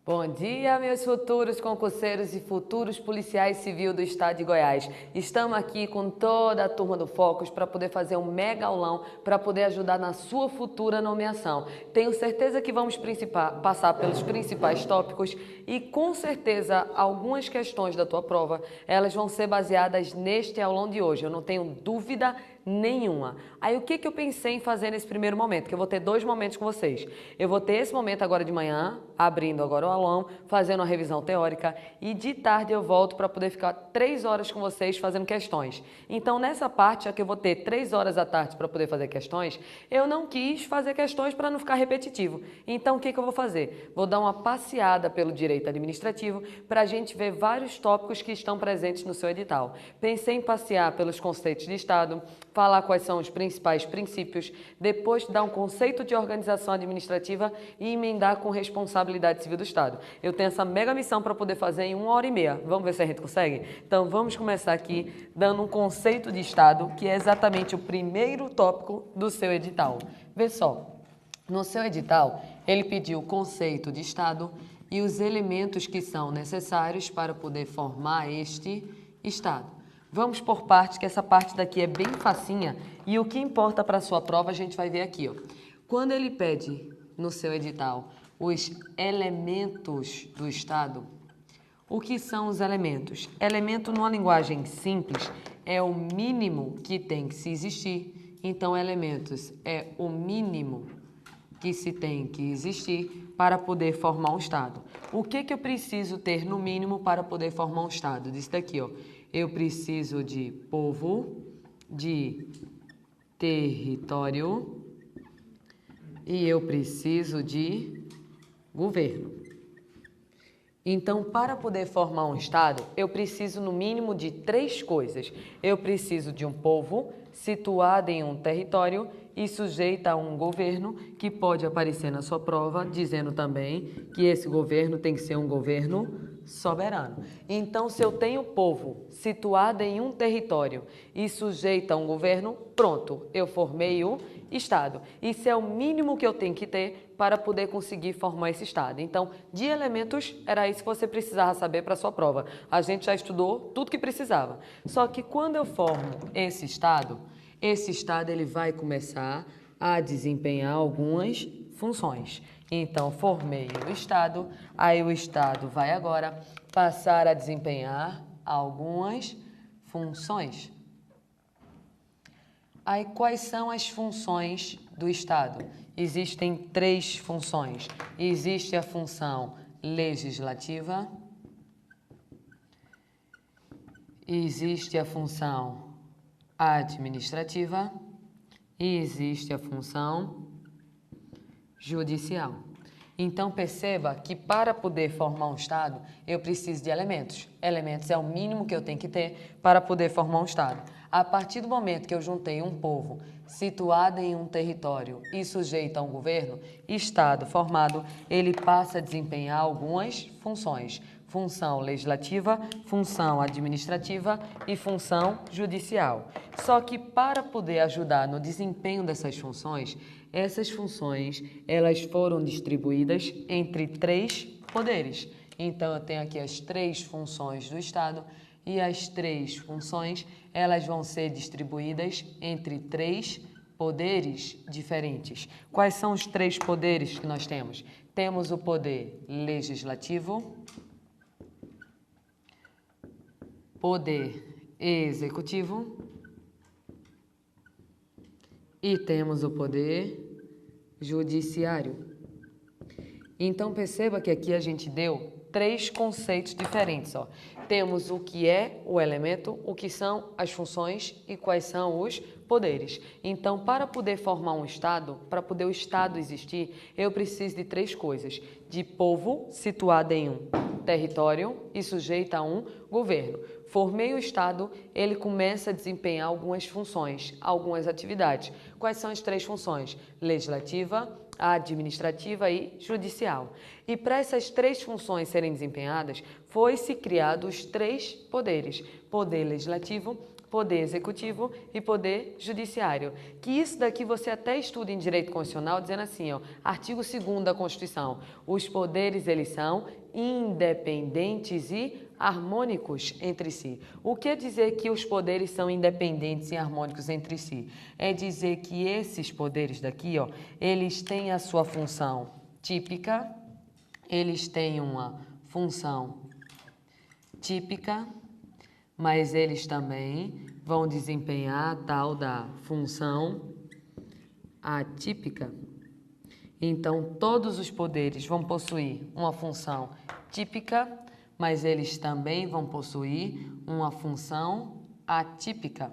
Bom dia, meus futuros concurseiros e futuros policiais civis do estado de Goiás. Estamos aqui com toda a turma do Focus para poder fazer um mega aulão para poder ajudar na sua futura nomeação. Tenho certeza que vamos passar pelos principais tópicos e com certeza algumas questões da tua prova, elas vão ser baseadas neste aulão de hoje. Eu não tenho dúvida nenhuma. Aí o que eu pensei em fazer nesse primeiro momento? Que eu vou ter dois momentos com vocês. Eu vou ter esse momento agora de manhã, abrindo agora o aulão, fazendo uma revisão teórica, e de tarde eu volto para poder ficar 3 horas com vocês fazendo questões. Então nessa parte, já que eu vou ter 3 horas à tarde para poder fazer questões, eu não quis fazer questões para não ficar repetitivo. Então o que eu vou fazer? Vou dar uma passeada pelo direito administrativo para a gente ver vários tópicos que estão presentes no seu edital. Pensei em passear pelos conceitos de Estado, falar quais são os principais princípios, depois dar um conceito de organização administrativa e emendar com responsabilidade civil do Estado. Eu tenho essa mega missão para poder fazer em 1h30. Vamos ver se a gente consegue? Então vamos começar aqui dando um conceito de Estado, que é exatamente o primeiro tópico do seu edital. Vê só, no seu edital ele pediu o conceito de Estado e os elementos que são necessários para poder formar este Estado. Vamos por partes, que essa parte daqui é bem facinha e o que importa para a sua prova a gente vai ver aqui, ó. Quando ele pede no seu edital os elementos do Estado, o que são os elementos? Elemento, numa linguagem simples, é o mínimo que tem que se existir. Então, elementos é o mínimo que se tem que existir para poder formar um Estado. O que eu preciso ter no mínimo para poder formar um Estado? Diz daqui, ó. Eu preciso de povo, de território e eu preciso de governo. Então, para poder formar um Estado, eu preciso no mínimo de 3 coisas. Eu preciso de um povo situado em um território e sujeito a um governo, que pode aparecer na sua prova, dizendo também que esse governo tem que ser um governo soberano. Então, se eu tenho povo situado em um território e sujeito a um governo, pronto, eu formei o Estado. Isso é o mínimo que eu tenho que ter para poder conseguir formar esse Estado. Então, de elementos, era isso que você precisava saber para a sua prova. A gente já estudou tudo que precisava. Só que quando eu formo esse Estado ele vai começar a desempenhar algumas funções. Então, formei o Estado, aí o Estado vai agora passar a desempenhar algumas funções. Aí, quais são as funções do Estado? Existem 3 funções. Existe a função legislativa, existe a função administrativa e existe a função judicial. Então, perceba que para poder formar um Estado, eu preciso de elementos. Elementos é o mínimo que eu tenho que ter para poder formar um Estado. A partir do momento que eu juntei um povo situado em um território e sujeito a um governo, Estado formado, ele passa a desempenhar algumas funções. Função legislativa, função administrativa e função judicial. Só que para poder ajudar no desempenho dessas funções, essas funções elas foram distribuídas entre 3 poderes. Então, eu tenho aqui as 3 funções do Estado e as 3 funções elas vão ser distribuídas entre 3 poderes diferentes. Quais são os 3 poderes que nós temos? Temos o poder legislativo, poder executivo e temos o poder judiciário. Então, perceba que aqui a gente deu 3 conceitos diferentes, ó. Temos o que é o elemento, o que são as funções e quais são os poderes. Então, para poder formar um Estado, para poder o Estado existir, eu preciso de 3 coisas. De povo situado em um território e sujeito a um governo. Formei o Estado, ele começa a desempenhar algumas funções, algumas atividades. Quais são as 3 funções? Legislativa, administrativa e judicial. E para essas 3 funções serem desempenhadas, foi-se criado os 3 poderes. Poder legislativo poder executivo e poder judiciário. Que isso daqui você até estuda em direito constitucional dizendo assim, ó, artigo 2º da Constituição, os poderes eles são independentes e harmônicos entre si. O que é dizer que os poderes são independentes e harmônicos entre si? É dizer que esses poderes daqui, ó, eles têm a sua função típica, eles têm uma função típica, mas eles também vão desempenhar a tal da função atípica. Então, todos os poderes vão possuir uma função típica, mas eles também vão possuir uma função atípica.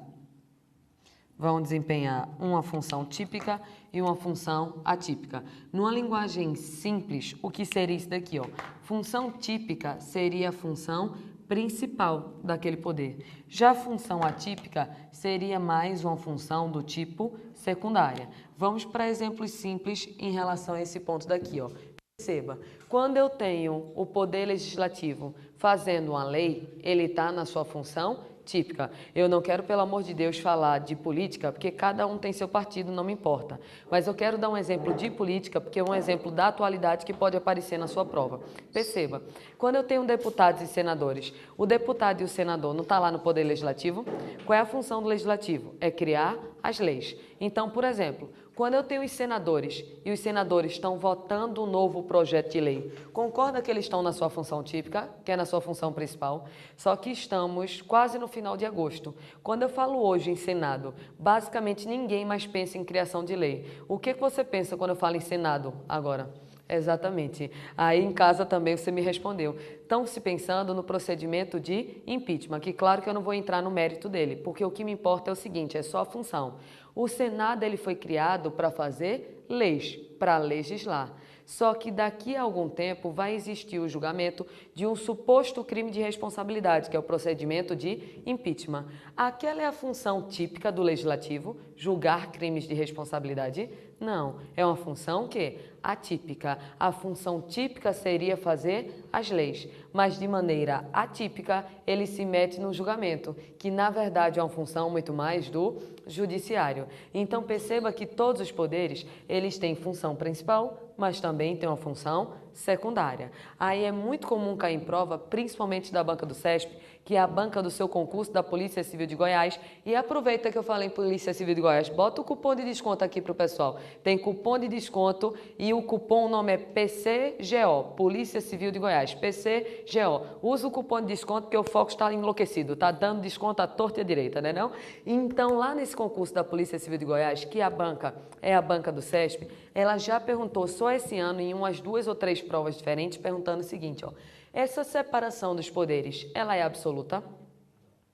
Vão desempenhar uma função típica e uma função atípica. Numa linguagem simples, o que seria isso daqui, ó? Função típica seria a função principal daquele poder. Já a função atípica seria mais uma função do tipo secundária. Vamos para exemplos simples em relação a esse ponto daqui, ó. Perceba, quando eu tenho o poder legislativo fazendo uma lei, ele está na sua função típica. Eu não quero, pelo amor de Deus, falar de política, porque cada um tem seu partido, não me importa. Mas eu quero dar um exemplo de política, porque é um exemplo da atualidade que pode aparecer na sua prova. Perceba, quando eu tenho deputados e senadores, o deputado e o senador não estão lá no poder legislativo? Qual é a função do legislativo? É criar as leis. Então, por exemplo, quando eu tenho os senadores e os senadores estão votando um novo projeto de lei, concorda que eles estão na sua função típica, que é na sua função principal? Só que estamos quase no final de agosto. Quando eu falo hoje em Senado, basicamente ninguém mais pensa em criação de lei. O que você pensa quando eu falo em Senado agora? Exatamente. Aí em casa também você me respondeu. Estão se pensando no procedimento de impeachment, que claro que eu não vou entrar no mérito dele, porque o que me importa é o seguinte, é só a função. O Senado ele foi criado para fazer leis, para legislar. Só que daqui a algum tempo vai existir o julgamento de um suposto crime de responsabilidade, que é o procedimento de impeachment. Aquela é a função típica do legislativo, julgar crimes de responsabilidade? Não, é uma função que atípica. A função típica seria fazer as leis, mas de maneira atípica ele se mete no julgamento, que na verdade é uma função muito mais do judiciário. Então perceba que todos os poderes, eles têm função principal, mas também têm uma função secundária. Aí é muito comum cair em prova, principalmente da banca do CESP, que é a banca do seu concurso da Polícia Civil de Goiás. E aproveita que eu falei em Polícia Civil de Goiás, bota o cupom de desconto aqui para o pessoal. Tem cupom de desconto e o cupom, o nome é PCGO, Polícia Civil de Goiás, PCGO. Usa o cupom de desconto porque o foco está enlouquecido, tá dando desconto à torta e à direita, né não? Então, lá nesse concurso da Polícia Civil de Goiás, que a banca é a banca do CESP, ela já perguntou só esse ano em umas 2 ou 3 provas diferentes, perguntando o seguinte, ó, essa separação dos poderes, ela é absoluta?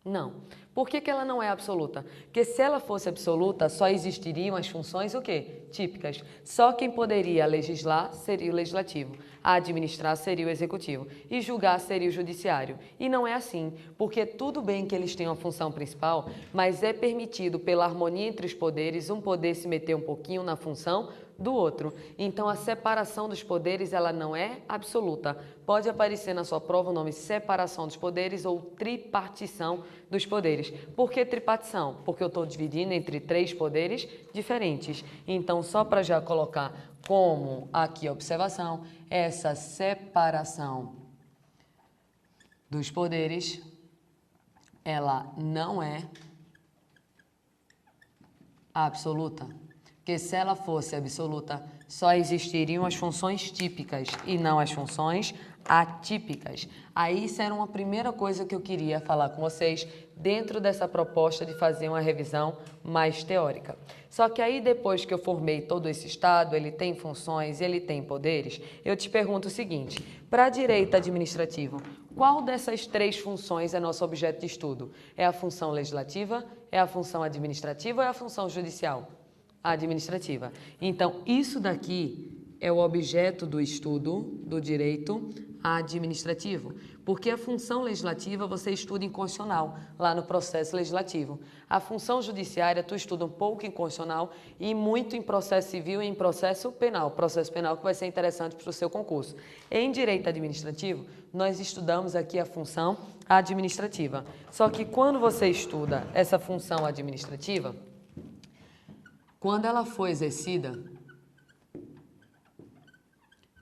Não. Por que ela não é absoluta? Porque se ela fosse absoluta, só existiriam as funções o quê? Típicas. Só quem poderia legislar seria o legislativo, administrar seria o executivo e julgar seria o judiciário. E não é assim, porque tudo bem que eles têm uma função principal, mas é permitido pela harmonia entre os poderes um poder se meter um pouquinho na função do outro. Então, a separação dos poderes, ela não é absoluta. Pode aparecer na sua prova o nome separação dos poderes ou tripartição dos poderes. Por que tripartição? Porque eu estou dividindo entre 3 poderes diferentes. Então, só para já colocar como aqui a observação, essa separação dos poderes, ela não é absoluta. Porque se ela fosse absoluta, só existiriam as funções típicas e não as funções atípicas. Aí isso era uma primeira coisa que eu queria falar com vocês dentro dessa proposta de fazer uma revisão mais teórica. Só que aí depois que eu formei todo esse estado, ele tem funções, ele tem poderes, eu te pergunto o seguinte, para direito administrativo, qual dessas 3 funções é nosso objeto de estudo? É a função legislativa, é a função administrativa ou é a função judicial? Administrativa. Então, isso daqui é o objeto do estudo do direito administrativo, porque a função legislativa você estuda em constitucional, lá no processo legislativo. A função judiciária tu estuda um pouco em constitucional e muito em processo civil e em processo penal que vai ser interessante para o seu concurso. Em direito administrativo, nós estudamos aqui a função administrativa. Só que quando você estuda essa função administrativa, quando ela for exercida,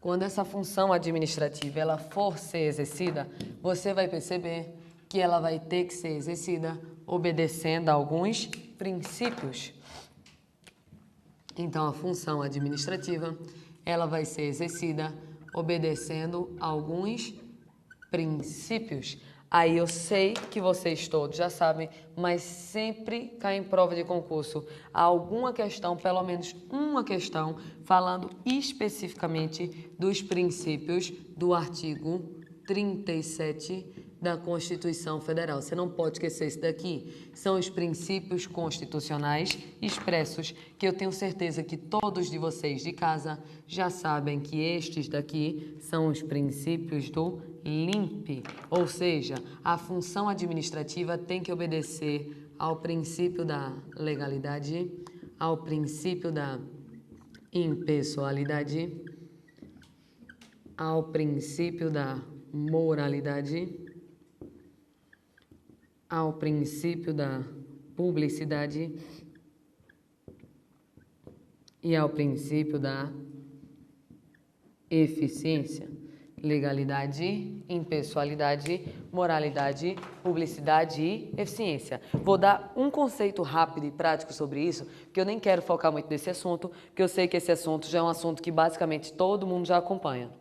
quando essa função administrativa ela for ser exercida, você vai perceber que ela vai ter que ser exercida obedecendo a alguns princípios. Então, a função administrativa ela vai ser exercida obedecendo a alguns princípios. Aí eu sei que vocês todos já sabem, mas sempre cai em prova de concurso alguma questão, pelo menos uma questão, falando especificamente dos princípios do artigo 37 da Constituição Federal. Você não pode esquecer isso daqui. São os princípios constitucionais expressos, que eu tenho certeza que todos de vocês de casa já sabem que estes daqui são os princípios do LIMP, ou seja, a função administrativa tem que obedecer ao princípio da legalidade, ao princípio da impessoalidade, ao princípio da moralidade, ao princípio da publicidade e ao princípio da eficiência. Legalidade, impessoalidade, moralidade, publicidade e eficiência. Vou dar um conceito rápido e prático sobre isso, porque eu nem quero focar muito nesse assunto, porque eu sei que esse assunto já é um assunto que basicamente todo mundo já acompanha.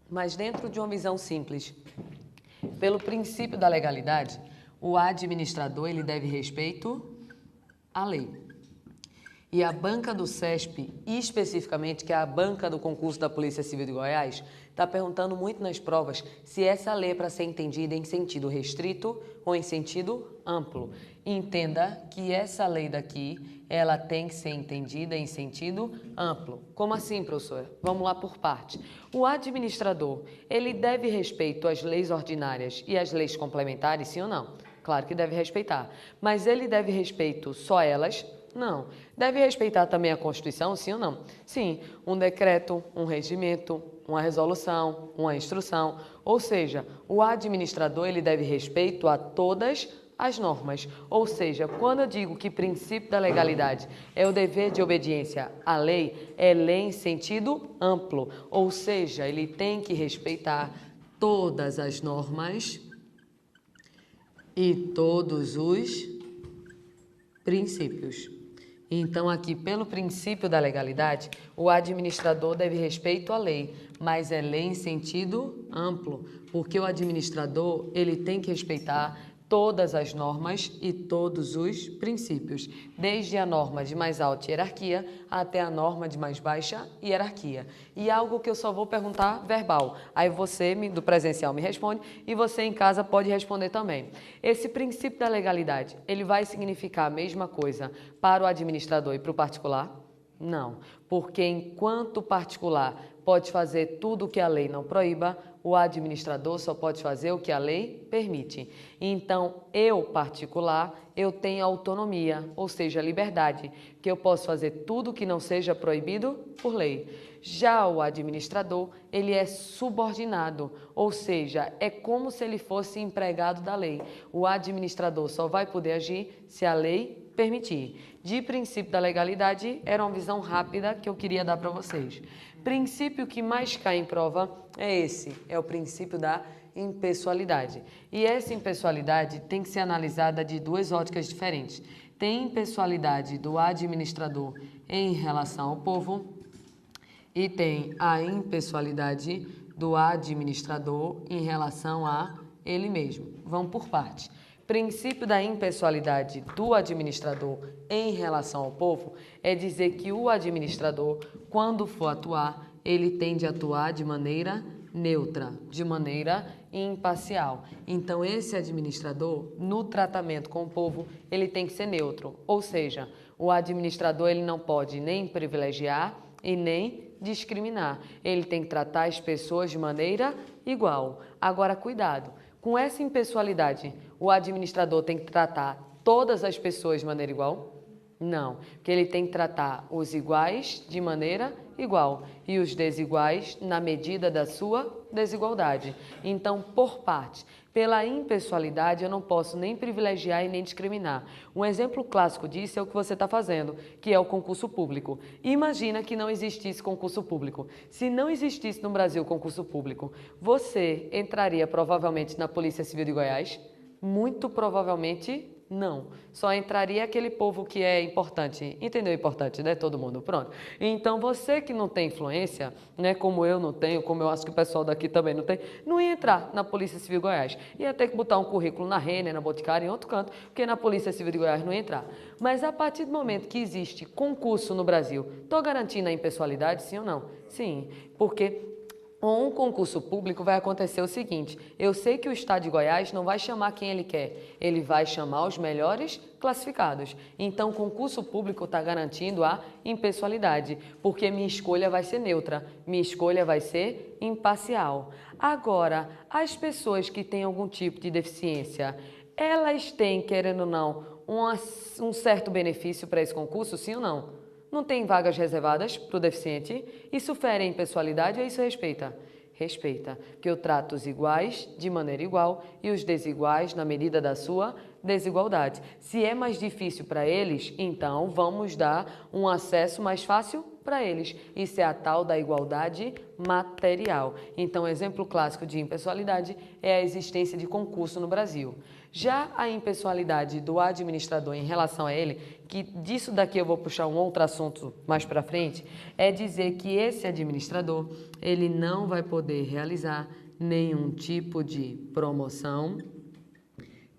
Mas dentro de uma visão simples, pelo princípio da legalidade, o administrador ele deve respeito à lei. E a banca do CESP, especificamente, que é a banca do concurso da Polícia Civil de Goiás, está perguntando muito nas provas se essa lei é para ser entendida em sentido restrito ou em sentido amplo. Entenda que essa lei daqui, ela tem que ser entendida em sentido amplo. Como assim, professor? Vamos lá por parte. O administrador, ele deve respeito às leis ordinárias e às leis complementares, sim ou não? Claro que deve respeitar. Mas ele deve respeito só a elas? Não. Deve respeitar também a Constituição, sim ou não? Sim. Um decreto, um regimento, uma resolução, uma instrução. Ou seja, o administrador ele deve respeito a todas as normas. Ou seja, quando eu digo que princípio da legalidade é o dever de obediência à lei, é lei em sentido amplo. Ou seja, ele tem que respeitar todas as normas e todos os princípios. Então, aqui, pelo princípio da legalidade, o administrador deve respeito à lei, mas é lei em sentido amplo, porque o administrador ele tem que respeitar todas as normas e todos os princípios, desde a norma de mais alta hierarquia até a norma de mais baixa hierarquia. E algo que eu só vou perguntar verbal. Aí você, do presencial, me responde e você em casa pode responder também. Esse princípio da legalidade, ele vai significar a mesma coisa para o administrador e para o particular? Não, porque enquanto o particular pode fazer tudo o que a lei não proíba, o administrador só pode fazer o que a lei permite. Então, eu, particular, eu tenho autonomia, ou seja, liberdade, que eu posso fazer tudo o que não seja proibido por lei. Já o administrador, ele é subordinado, ou seja, é como se ele fosse empregado da lei. O administrador só vai poder agir se a lei permitir. De princípio da legalidade, era uma visão rápida que eu queria dar para vocês. Princípio que mais cai em prova é esse, é o princípio da impessoalidade. E essa impessoalidade tem que ser analisada de duas óticas diferentes. Tem impessoalidade do administrador em relação ao povo e tem a impessoalidade do administrador em relação a ele mesmo. Vamos por parte. Princípio da impessoalidade do administrador em relação ao povo é dizer que o administrador, quando for atuar, ele tem de atuar de maneira neutra, de maneira imparcial. Então, esse administrador, no tratamento com o povo, ele tem que ser neutro. Ou seja, O administrador ele não pode nem privilegiar e nem discriminar. Ele tem que tratar as pessoas de maneira igual. Agora, cuidado, com essa impessoalidade, o administrador tem que tratar todas as pessoas de maneira igual? Não, porque ele tem que tratar os iguais de maneira igual e os desiguais na medida da sua desigualdade. Então, por parte, pela impessoalidade, eu não posso nem privilegiar e nem discriminar. Um exemplo clássico disso é o que você está fazendo, que é o concurso público. Imagina que não existisse concurso público. Se não existisse no Brasil concurso público, você entraria provavelmente na Polícia Civil de Goiás? Muito provavelmente não, só entraria aquele povo que é importante, entendeu? Importante, né? Todo mundo, pronto. Então, você que não tem influência, né? Como eu não tenho, como eu acho que o pessoal daqui também não tem, não ia entrar na Polícia Civil de Goiás. Ia ter que botar um currículo na Renner, na Boticária, em outro canto, porque na Polícia Civil de Goiás não ia entrar. Mas a partir do momento que existe concurso no Brasil, estou garantindo a impessoalidade, sim ou não? Sim, porque com um concurso público vai acontecer o seguinte, eu sei que o Estado de Goiás não vai chamar quem ele quer, ele vai chamar os melhores classificados. Então, o concurso público está garantindo a impessoalidade, porque minha escolha vai ser neutra, minha escolha vai ser imparcial. Agora, as pessoas que têm algum tipo de deficiência, elas têm, querendo ou não, um certo benefício para esse concurso, sim ou não? Não tem vagas reservadas para o deficiente? Isso fere a impessoalidade ou isso respeita? Respeita, que eu trato os iguais de maneira igual e os desiguais na medida da sua desigualdade. Se é mais difícil para eles, então vamos dar um acesso mais fácil para eles. Isso é a tal da igualdade material. Então, exemplo clássico de impessoalidade é a existência de concurso no Brasil. Já a impessoalidade do administrador em relação a ele, que disso daqui eu vou puxar um outro assunto mais para frente, é dizer que esse administrador, ele não vai poder realizar nenhum tipo de promoção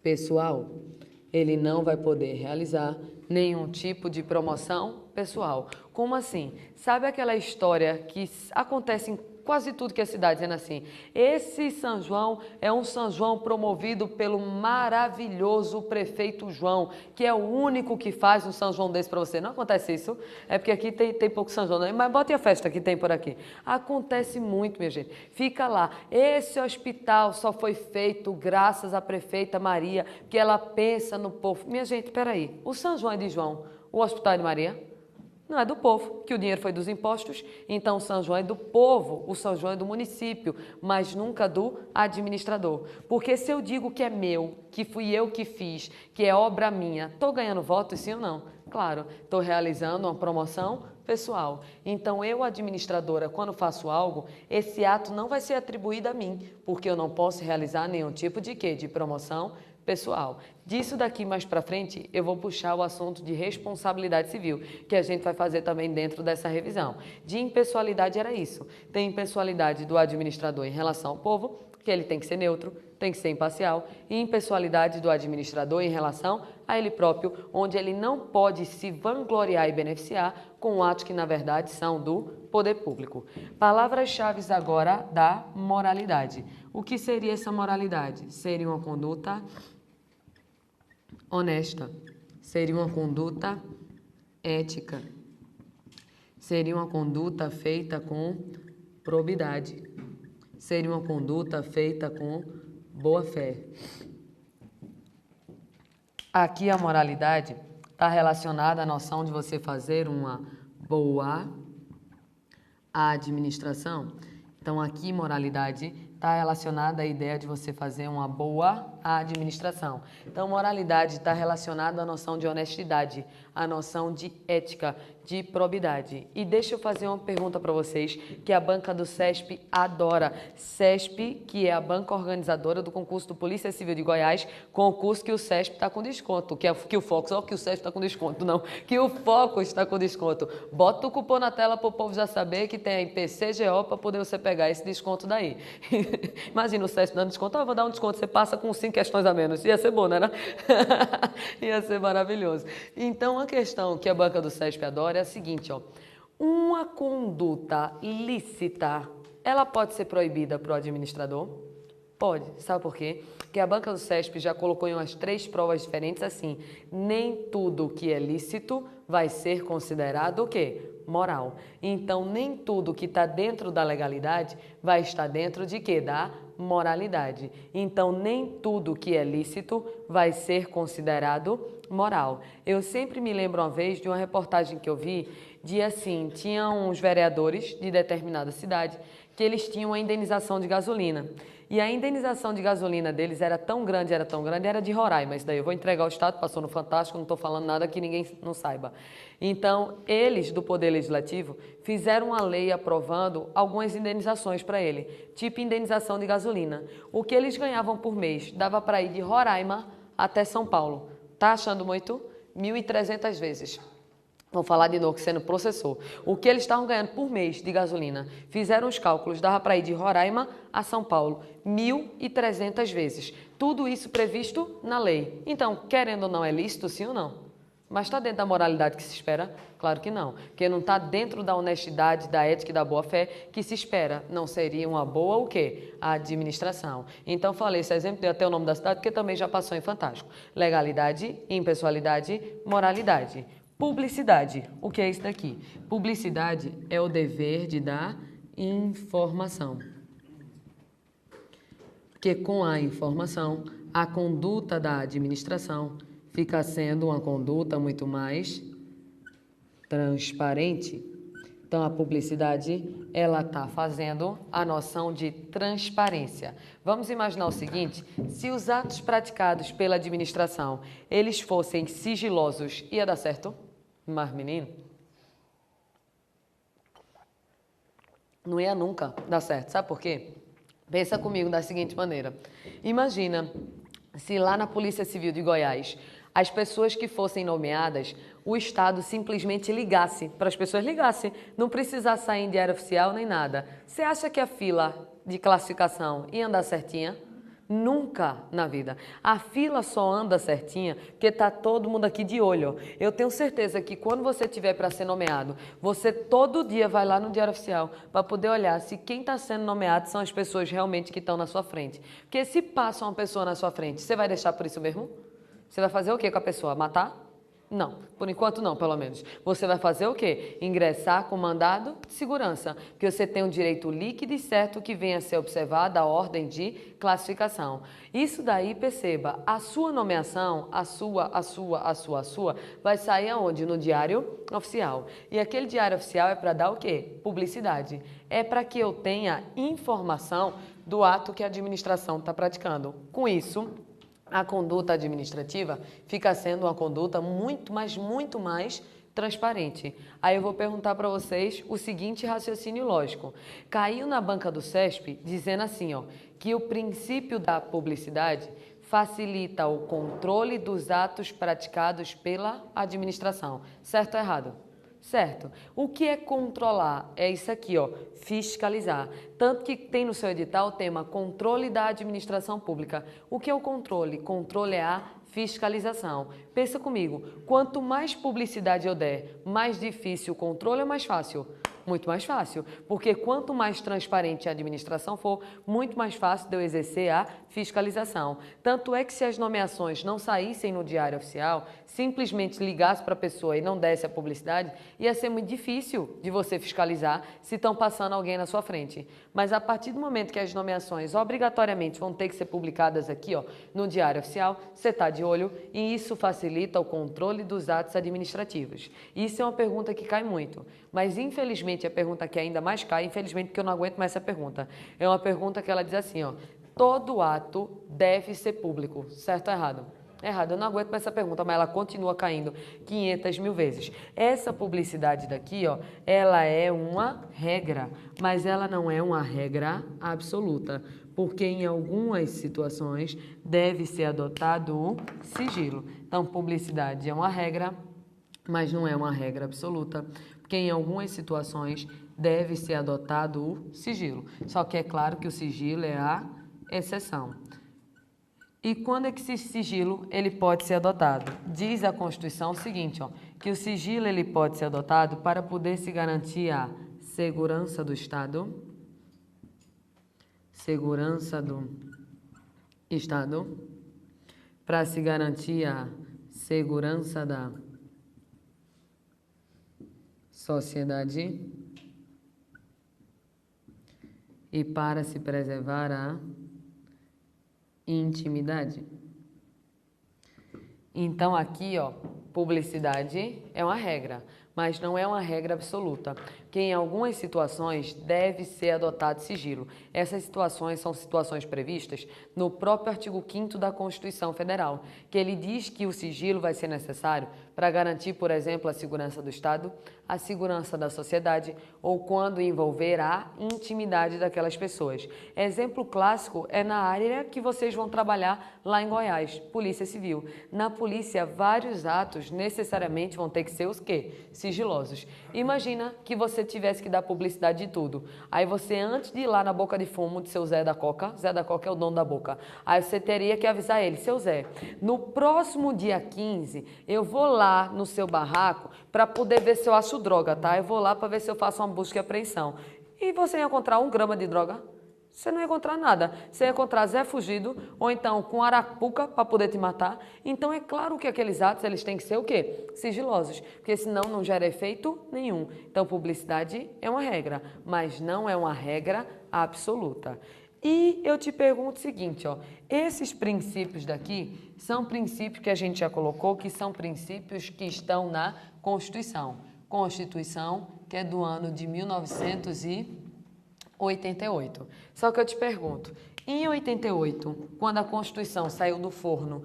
pessoal. Ele não vai poder realizar nenhum tipo de promoção pessoal. Como assim? Sabe aquela história que acontece em quase tudo que é cidade, dizendo assim, esse São João é um São João promovido pelo maravilhoso prefeito João, que é o único que faz um São João desse para você. Não acontece isso? É porque aqui tem pouco São João, né? Mas bote a festa que tem por aqui. Acontece muito, minha gente. Fica lá. Esse hospital só foi feito graças à prefeita Maria, que ela pensa no povo. Minha gente, peraí. O São João é de João, o hospital é de Maria? Não é do povo, que o dinheiro foi dos impostos, então o São João é do povo, o São João é do município, mas nunca do administrador. Porque se eu digo que é meu, que fui eu que fiz, que é obra minha, estou ganhando votos, sim ou não? Claro, estou realizando uma promoção pessoal. Então eu, administradora, quando faço algo, esse ato não vai ser atribuído a mim, porque eu não posso realizar nenhum tipo de quê? De promoção pessoal. Disso daqui mais para frente, eu vou puxar o assunto de responsabilidade civil, que a gente vai fazer também dentro dessa revisão. De impessoalidade era isso. Tem impessoalidade do administrador em relação ao povo, que ele tem que ser neutro, tem que ser imparcial, e impessoalidade do administrador em relação a ele próprio, onde ele não pode se vangloriar e beneficiar com atos que, na verdade, são do poder público. Palavras-chave agora da moralidade. O que seria essa moralidade? Seria uma conduta honesta, seria uma conduta ética, seria uma conduta feita com probidade, seria uma conduta feita com boa fé. Aqui a moralidade está relacionada à noção de você fazer uma boa administração. Então aqui moralidade está relacionada à ideia de você fazer uma boa administração. Então, moralidade está relacionada à noção de honestidade, à noção de ética, de probidade. E deixa eu fazer uma pergunta para vocês, que a banca do CESP adora. CESP, que é a banca organizadora do concurso do Polícia Civil de Goiás, concurso que o CESP está com desconto, que o Focus, que o CESP está com desconto, não, que o Focus está com desconto. Bota o cupom na tela para o povo já saber que tem aí PCGO para poder você pegar esse desconto daí. Imagina o CESP dando desconto, eu vou dar um desconto, você passa com 5 questões a menos. Ia ser bom, né? Ia ser maravilhoso. Então, a questão que a banca do CESP adora é a seguinte, ó. Uma conduta lícita, ela pode ser proibida para o administrador? Pode. Sabe por quê? Porque a banca do CESP já colocou em umas 3 provas diferentes assim. Nem tudo que é lícito vai ser considerado o quê? Moral. Então, nem tudo que está dentro da legalidade vai estar dentro de quê? Da moralidade. Então, nem tudo que é lícito vai ser considerado moral. Eu sempre me lembro uma vez de uma reportagem que eu vi de assim, tinha uns vereadores de determinada cidade que eles tinham a indenização de gasolina. E a indenização de gasolina deles era tão grande, era de Roraima. Isso daí eu vou entregar ao Estado, passou no Fantástico, não estou falando nada que ninguém não saiba. Então, eles do Poder Legislativo fizeram uma lei aprovando algumas indenizações para ele, tipo indenização de gasolina. O que eles ganhavam por mês dava para ir de Roraima até São Paulo. Tá achando muito? 1.300 vezes. Vou falar de novo que você não processou. O que eles estavam ganhando por mês de gasolina? Fizeram os cálculos, dava para ir de Roraima a São Paulo 1.300 vezes. Tudo isso previsto na lei. Então, querendo ou não, é lícito, sim ou não? Mas está dentro da moralidade que se espera? Claro que não. Porque não está dentro da honestidade, da ética e da boa-fé que se espera. Não seria uma boa o quê? A administração. Então, falei esse exemplo, dei até o nome da cidade, porque também já passou em Fantástico. Legalidade, impessoalidade, moralidade. Publicidade. O que é isso daqui? Publicidade é o dever de dar informação. Porque com a informação, a conduta da administração fica sendo uma conduta muito mais transparente. Então, a publicidade, ela está fazendo a noção de transparência. Vamos imaginar o seguinte, se os atos praticados pela administração, eles fossem sigilosos, ia dar certo? Mas, menino, não ia nunca dar certo. Sabe por quê? Pensa comigo da seguinte maneira. Imagina se lá na Polícia Civil de Goiás, as pessoas que fossem nomeadas, o Estado simplesmente ligasse, para as pessoas ligasse, não precisasse sair em diário oficial nem nada. Você acha que a fila de classificação ia andar certinha? Nunca na vida. A fila só anda certinha porque está todo mundo aqui de olho. Eu tenho certeza que quando você tiver para ser nomeado, você todo dia vai lá no Diário Oficial para poder olhar se quem está sendo nomeado são as pessoas realmente que estão na sua frente. Porque se passa uma pessoa na sua frente, você vai deixar por isso mesmo? Você vai fazer o que com a pessoa? Matar? Não, por enquanto não, pelo menos. Você vai fazer o quê? Ingressar com mandado de segurança, porque você tem um direito líquido e certo que venha a ser observada a ordem de classificação. Isso daí, perceba, a sua nomeação, a sua, vai sair aonde? No Diário Oficial. E aquele Diário Oficial é para dar o quê? Publicidade. É para que eu tenha informação do ato que a administração está praticando. Com isso, a conduta administrativa fica sendo uma conduta muito mais transparente. Aí eu vou perguntar para vocês o seguinte raciocínio lógico. Caiu na banca do CESP dizendo assim, ó, que o princípio da publicidade facilita o controle dos atos praticados pela administração. Certo ou errado? Certo. O que é controlar? É isso aqui, ó, fiscalizar. Tanto que tem no seu edital o tema controle da administração pública. O que é o controle? Controle é a fiscalização. Pensa comigo, quanto mais publicidade eu der, mais difícil o controle ou mais fácil? Muito mais fácil, porque quanto mais transparente a administração for, muito mais fácil de eu exercer a fiscalização. Tanto é que se as nomeações não saíssem no Diário Oficial, simplesmente ligasse para a pessoa e não desse a publicidade, ia ser muito difícil de você fiscalizar se estão passando alguém na sua frente. Mas a partir do momento que as nomeações obrigatoriamente vão ter que ser publicadas aqui, ó, no Diário Oficial, você está de olho e isso facilita o controle dos atos administrativos. Isso é uma pergunta que cai muito, mas infelizmente a pergunta que ainda mais cai, infelizmente porque eu não aguento mais essa pergunta, é uma pergunta que ela diz assim, ó, todo ato deve ser público, certo ou errado? Errado, eu não aguento mais essa pergunta, mas ela continua caindo 500 mil vezes. Essa publicidade daqui, ó, ela é uma regra, mas ela não é uma regra absoluta, porque em algumas situações deve ser adotado o sigilo. Então, publicidade é uma regra, mas não é uma regra absoluta, porque em algumas situações deve ser adotado o sigilo. Só que é claro que o sigilo é a exceção. E quando é que esse sigilo ele pode ser adotado? Diz a Constituição o seguinte, ó, que o sigilo ele pode ser adotado para poder se garantir a segurança do Estado, segurança do Estado, para se garantir a segurança da sociedade e para se preservar a intimidade. Então aqui, ó, publicidade é uma regra, mas não é uma regra absoluta, que em algumas situações deve ser adotado sigilo. Essas situações são situações previstas no próprio artigo 5º da Constituição Federal, que ele diz que o sigilo vai ser necessário para garantir, por exemplo, a segurança do Estado, a segurança da sociedade ou quando envolver a intimidade daquelas pessoas. Exemplo clássico é na área que vocês vão trabalhar lá em Goiás, Polícia Civil. Na polícia, vários atos necessariamente vão ter que ser os quê? Sigilosos. Imagina que você tivesse que dar publicidade de tudo. Aí você, antes de ir lá na boca de fumo de seu Zé da Coca é o dono da boca, aí você teria que avisar ele, seu Zé, no próximo dia 15, eu vou lá no seu barraco para poder ver se eu acho droga, tá? Eu vou lá para ver se eu faço uma busca e apreensão. E você ia encontrar 1 grama de droga? Você não ia encontrar nada. Você ia encontrar Zé fugido, ou então com arapuca para poder te matar. Então é claro que aqueles atos eles têm que ser o quê? Sigilosos, porque senão não gera efeito nenhum. Então publicidade é uma regra, mas não é uma regra absoluta. E eu te pergunto o seguinte, ó, esses princípios daqui são princípios que a gente já colocou, que são princípios que estão na Constituição. Constituição, que é do ano de 1988. Só que eu te pergunto, em 88, quando a Constituição saiu do forno,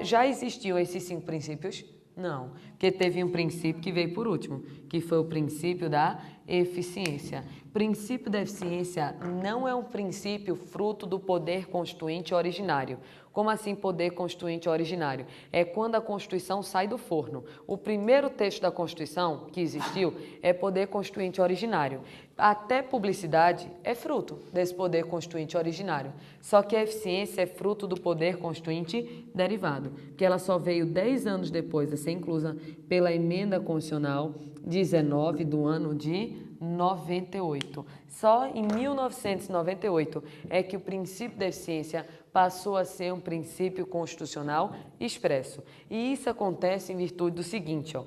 já existiam esses 5 princípios? Não, porque teve um princípio que veio por último, que foi o princípio da eficiência. O princípio da eficiência não é um princípio fruto do poder constituinte originário. Como assim poder constituinte originário? É quando a Constituição sai do forno. O primeiro texto da Constituição que existiu é poder constituinte originário. Até publicidade é fruto desse poder constituinte originário. Só que a eficiência é fruto do poder constituinte derivado, que ela só veio 10 anos depois de ser inclusa pela Emenda Constitucional 19 do ano de 98. Só em 1998 é que o princípio da eficiência passou a ser um princípio constitucional expresso. E isso acontece em virtude do seguinte, ó.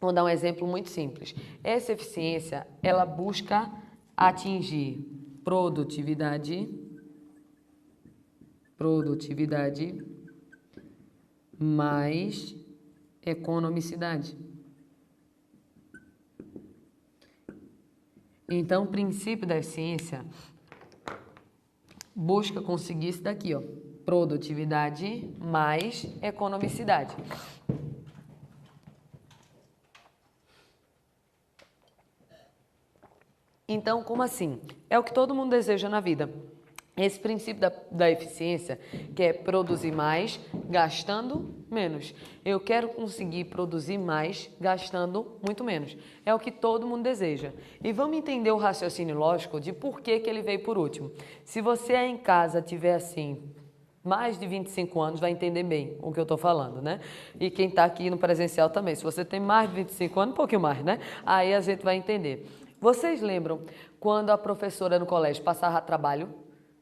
Vou dar um exemplo muito simples. Essa eficiência, ela busca atingir produtividade mais economicidade. Então, o princípio da eficiência busca conseguir isso daqui, ó, produtividade mais economicidade. Então, como assim? É o que todo mundo deseja na vida. Esse princípio da eficiência, que é produzir mais, gastando menos. Eu quero conseguir produzir mais, gastando muito menos. É o que todo mundo deseja. E vamos entender o raciocínio lógico de por que ele veio por último. Se você aí em casa tiver assim, mais de 25 anos, vai entender bem o que eu estou falando, né? E quem está aqui no presencial também. Se você tem mais de 25 anos, um pouquinho mais, né? Aí a gente vai entender. Vocês lembram quando a professora no colégio passava trabalho?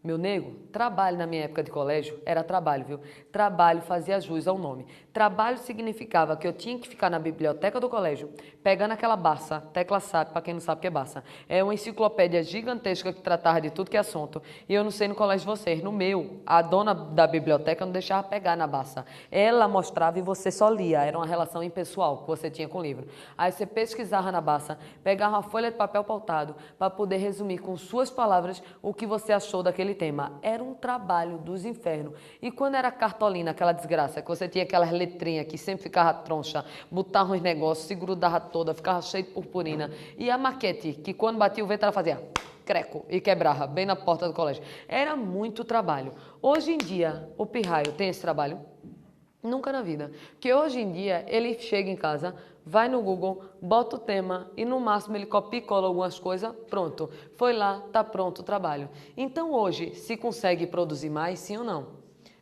Meu nego, trabalho na minha época de colégio era trabalho, viu? Trabalho fazia jus ao nome. Trabalho significava que eu tinha que ficar na biblioteca do colégio, pegando aquela Barça, Tecla sabe, para quem não sabe o que é Barça. É uma enciclopédia gigantesca que tratava de tudo que é assunto. E eu não sei no colégio de vocês, no meu, a dona da biblioteca não deixava pegar na Barça. Ela mostrava e você só lia, era uma relação impessoal que você tinha com o livro. Aí você pesquisava na Barça, pegava uma folha de papel pautado para poder resumir com suas palavras o que você achou daquele tema. Era um trabalho dos infernos. E quando era cartolina, aquela desgraça, que você tinha aquelas letrinhas que sempre ficava troncha, botava uns negócios, se grudava toda, ficava cheio de purpurina. E a maquete, que quando batia o vento ela fazia creco e quebrava bem na porta do colégio. Era muito trabalho. Hoje em dia, o pirraio tem esse trabalho? Nunca na vida. Porque hoje em dia, ele chega em casa, vai no Google, bota o tema e no máximo ele copia e cola algumas coisas, pronto. Foi lá, tá pronto o trabalho. Então hoje, se consegue produzir mais, sim ou não?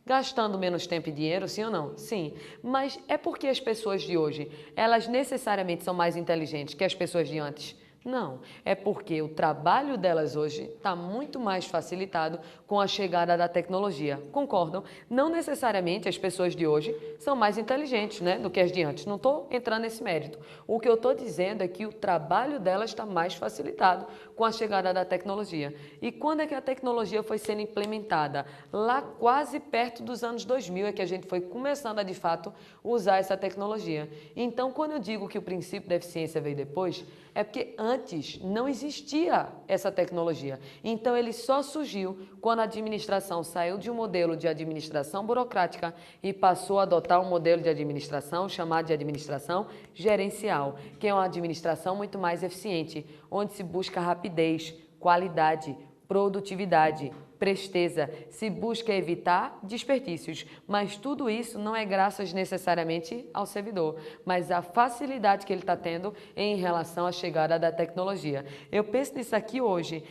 Gastando menos tempo e dinheiro, sim ou não? Sim. Mas é porque as pessoas de hoje, elas necessariamente são mais inteligentes que as pessoas de antes? Não, é porque o trabalho delas hoje está muito mais facilitado com a chegada da tecnologia. Concordam? Não necessariamente as pessoas de hoje são mais inteligentes, né, do que as de antes. Não estou entrando nesse mérito. O que eu estou dizendo é que o trabalho delas está mais facilitado com a chegada da tecnologia. E quando é que a tecnologia foi sendo implementada? Lá quase perto dos anos 2000 é que a gente foi começando a, de fato, usar essa tecnologia. Então, quando eu digo que o princípio da eficiência veio depois, é porque antes não existia essa tecnologia. Então, ele só surgiu quando a administração saiu de um modelo de administração burocrática e passou a adotar um modelo de administração chamado de administração gerencial, que é uma administração muito mais eficiente, onde se busca rapidez, qualidade, produtividade, presteza, se busca evitar desperdícios, mas tudo isso não é graças necessariamente ao servidor, mas à facilidade que ele está tendo em relação à chegada da tecnologia. Eu penso nisso aqui hoje,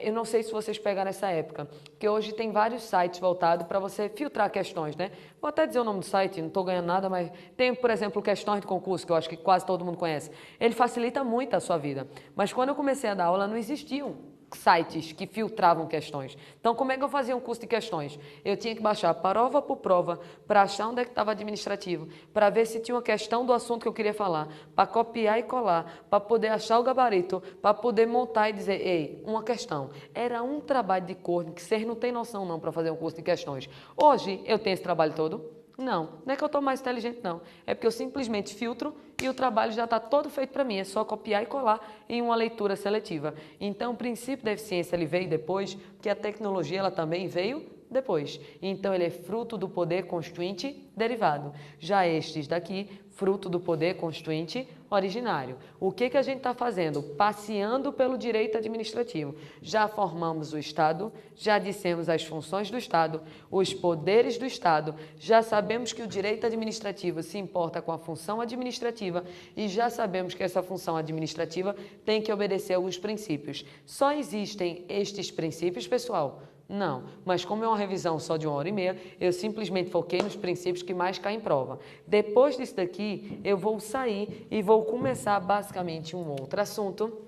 eu não sei se vocês pegaram essa época, que hoje tem vários sites voltados para você filtrar questões, né? Vou até dizer o nome do site, não estou ganhando nada, mas tem, por exemplo, questões de concurso, que eu acho que quase todo mundo conhece. Ele facilita muito a sua vida, mas quando eu comecei a dar aula não existiam sites que filtravam questões. Então, como é que eu fazia um curso de questões? Eu tinha que baixar prova por prova para achar onde é que estava administrativo, para ver se tinha uma questão do assunto que eu queria falar, para copiar e colar, para poder achar o gabarito, para poder montar e dizer, ei, uma questão. Era um trabalho de corno que vocês não têm noção não para fazer um curso de questões. Hoje, eu tenho esse trabalho todo? Não é que eu estou mais inteligente, não. É porque eu simplesmente filtro e o trabalho já está todo feito para mim. É só copiar e colar em uma leitura seletiva. Então, o princípio da eficiência ele veio depois, porque a tecnologia ela também veio depois. Então, ele é fruto do poder constituinte derivado. Já estes daqui, fruto do poder constituinte originário. O que a gente está fazendo? Passeando pelo direito administrativo. Já formamos o Estado, já dissemos as funções do Estado, os poderes do Estado, já sabemos que o direito administrativo se importa com a função administrativa e já sabemos que essa função administrativa tem que obedecer a alguns princípios. Só existem estes princípios, pessoal? Não, mas como é uma revisão só de 1h30, eu simplesmente foquei nos princípios que mais caem em prova. Depois disso daqui, eu vou sair e vou começar basicamente um outro assunto.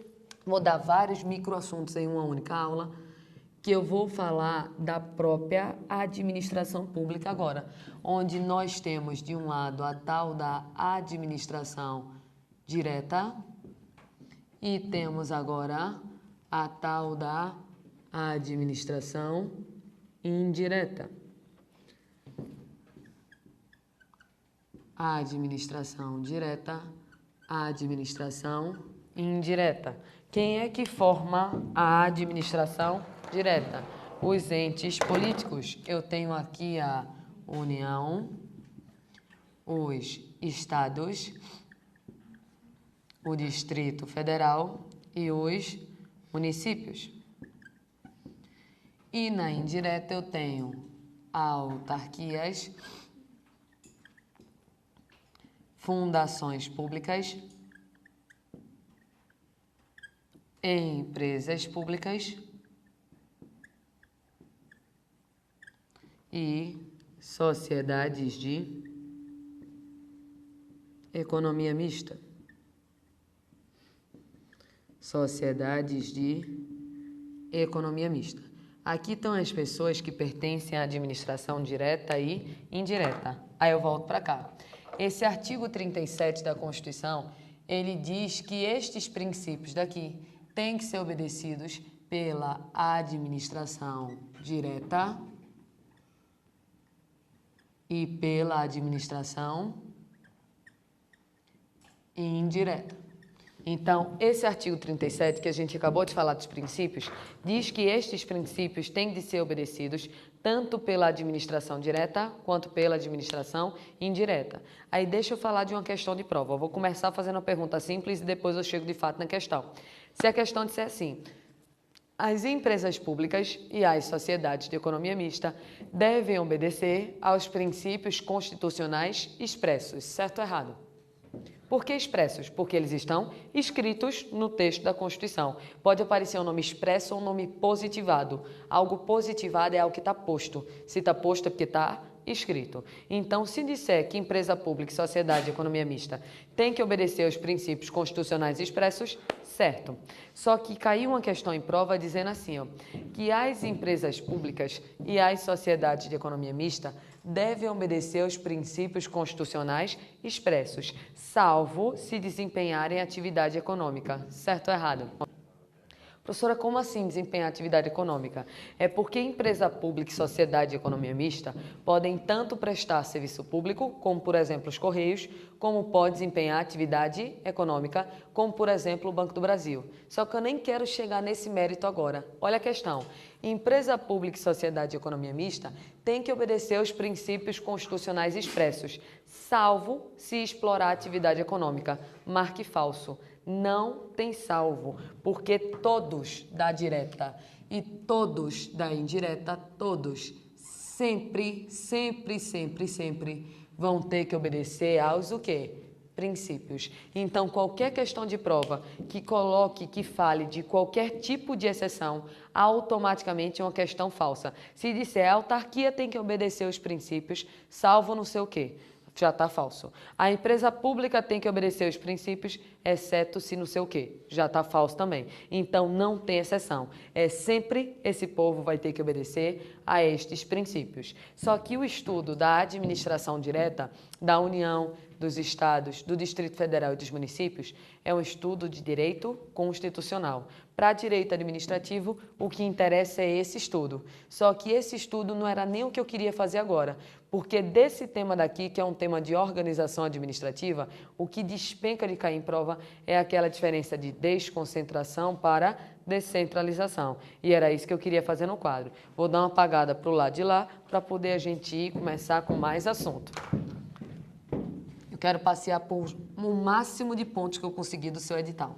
Vou dar vários microassuntos em uma única aula, que eu vou falar da própria administração pública agora, onde nós temos de um lado a tal da administração direta e temos agora a tal da administração indireta. Administração direta, administração indireta. Quem é que forma a administração direta? Os entes políticos. Eu tenho aqui a União, os estados, o Distrito Federal e os municípios. E na indireta eu tenho autarquias, fundações públicas, empresas públicas e sociedades de economia mista. Sociedades de economia mista. Aqui estão as pessoas que pertencem à administração direta e indireta. Aí eu volto para cá. Esse artigo 37 da Constituição, ele diz que estes princípios daqui têm que ser obedecidos pela administração direta e pela administração indireta. Então, esse artigo 37, que a gente acabou de falar dos princípios, diz que estes princípios têm de ser obedecidos tanto pela administração direta quanto pela administração indireta. Aí deixa eu falar de uma questão de prova. Eu vou começar fazendo uma pergunta simples e depois eu chego de fato na questão. Se a questão disser assim, as empresas públicas e as sociedades de economia mista devem obedecer aos princípios constitucionais expressos, certo ou errado? Por que expressos? Porque eles estão escritos no texto da Constituição. Pode aparecer um nome expresso ou um nome positivado. Algo positivado é algo que está posto. Se está posto é porque está escrito. Então, se disser que empresa pública, sociedade e economia mista tem que obedecer aos princípios constitucionais expressos, certo. Só que caiu uma questão em prova dizendo assim, ó, que as empresas públicas e as sociedades de economia mista devem obedecer aos princípios constitucionais expressos, salvo se desempenharem atividade econômica. Certo ou errado? Professora, como assim desempenhar atividade econômica? É porque empresa pública e sociedade de economia mista podem tanto prestar serviço público, como por exemplo os Correios, como pode desempenhar atividade econômica, como por exemplo o Banco do Brasil. Só que eu nem quero chegar nesse mérito agora. Olha a questão. Empresa pública e sociedade de economia mista tem que obedecer aos princípios constitucionais expressos, salvo se explorar atividade econômica. Marque falso. Não tem salvo, porque todos da direta e todos da indireta, todos, sempre vão ter que obedecer aos o quê? Princípios. Então, qualquer questão de prova que coloque, que fale de qualquer tipo de exceção, automaticamente é uma questão falsa. Se disser a autarquia tem que obedecer aos princípios, salvo não sei o quê. Já está falso. A empresa pública tem que obedecer aos princípios, exceto se não sei o quê. Já está falso também. Então, não tem exceção. É sempre esse povo vai ter que obedecer a estes princípios. Só que o estudo da administração direta, da União, dos estados, do Distrito Federal e dos municípios, é um estudo de direito constitucional. Para direito administrativo, o que interessa é esse estudo. Só que esse estudo não era nem o que eu queria fazer agora, porque desse tema daqui, que é um tema de organização administrativa, o que despenca de cair em prova é aquela diferença de desconcentração para descentralização. E era isso que eu queria fazer no quadro. Vou dar uma apagada para o lado de lá, para poder a gente ir começar com mais assunto. Eu quero passear por o máximo de pontos que eu conseguir do seu edital.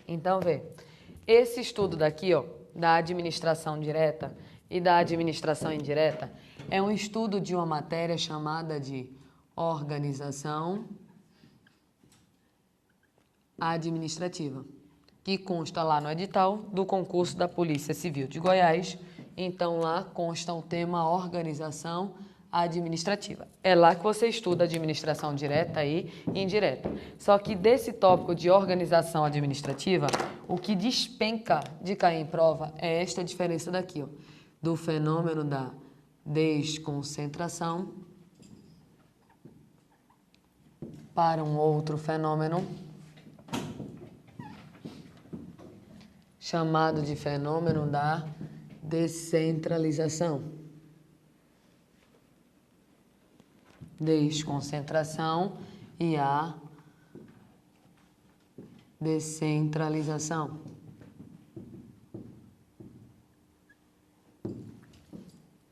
Então, vê, esse estudo daqui, ó, da administração direta e da administração indireta, é um estudo de uma matéria chamada de organização administrativa, que consta lá no edital do concurso da Polícia Civil de Goiás. Então, lá consta o tema organização administrativa. É lá que você estuda administração direta e indireta. Só que desse tópico de organização administrativa, o que despenca de cair em prova é esta diferença daqui, ó, do fenômeno da desconcentração para um outro fenômeno chamado de fenômeno da descentralização. Desconcentração e a descentralização.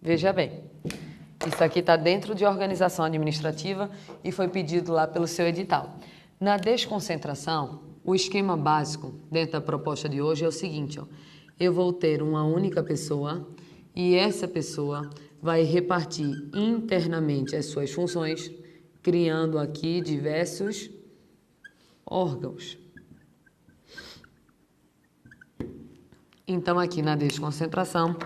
Veja bem, isso aqui está dentro de organização administrativa e foi pedido lá pelo seu edital. Na desconcentração, o esquema básico dentro da proposta de hoje é o seguinte, ó, eu vou ter uma única pessoa e essa pessoa vai repartir internamente as suas funções, criando aqui diversos órgãos. Então, aqui na desconcentração,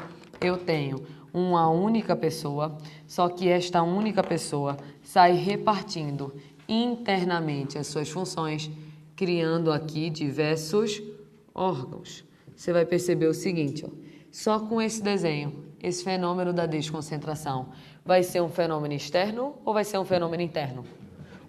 eu tenho uma única pessoa, só que esta única pessoa sai repartindo internamente as suas funções, criando aqui diversos órgãos. Você vai perceber o seguinte, ó, só com esse desenho, esse fenômeno da desconcentração vai ser um fenômeno externo ou vai ser um fenômeno interno?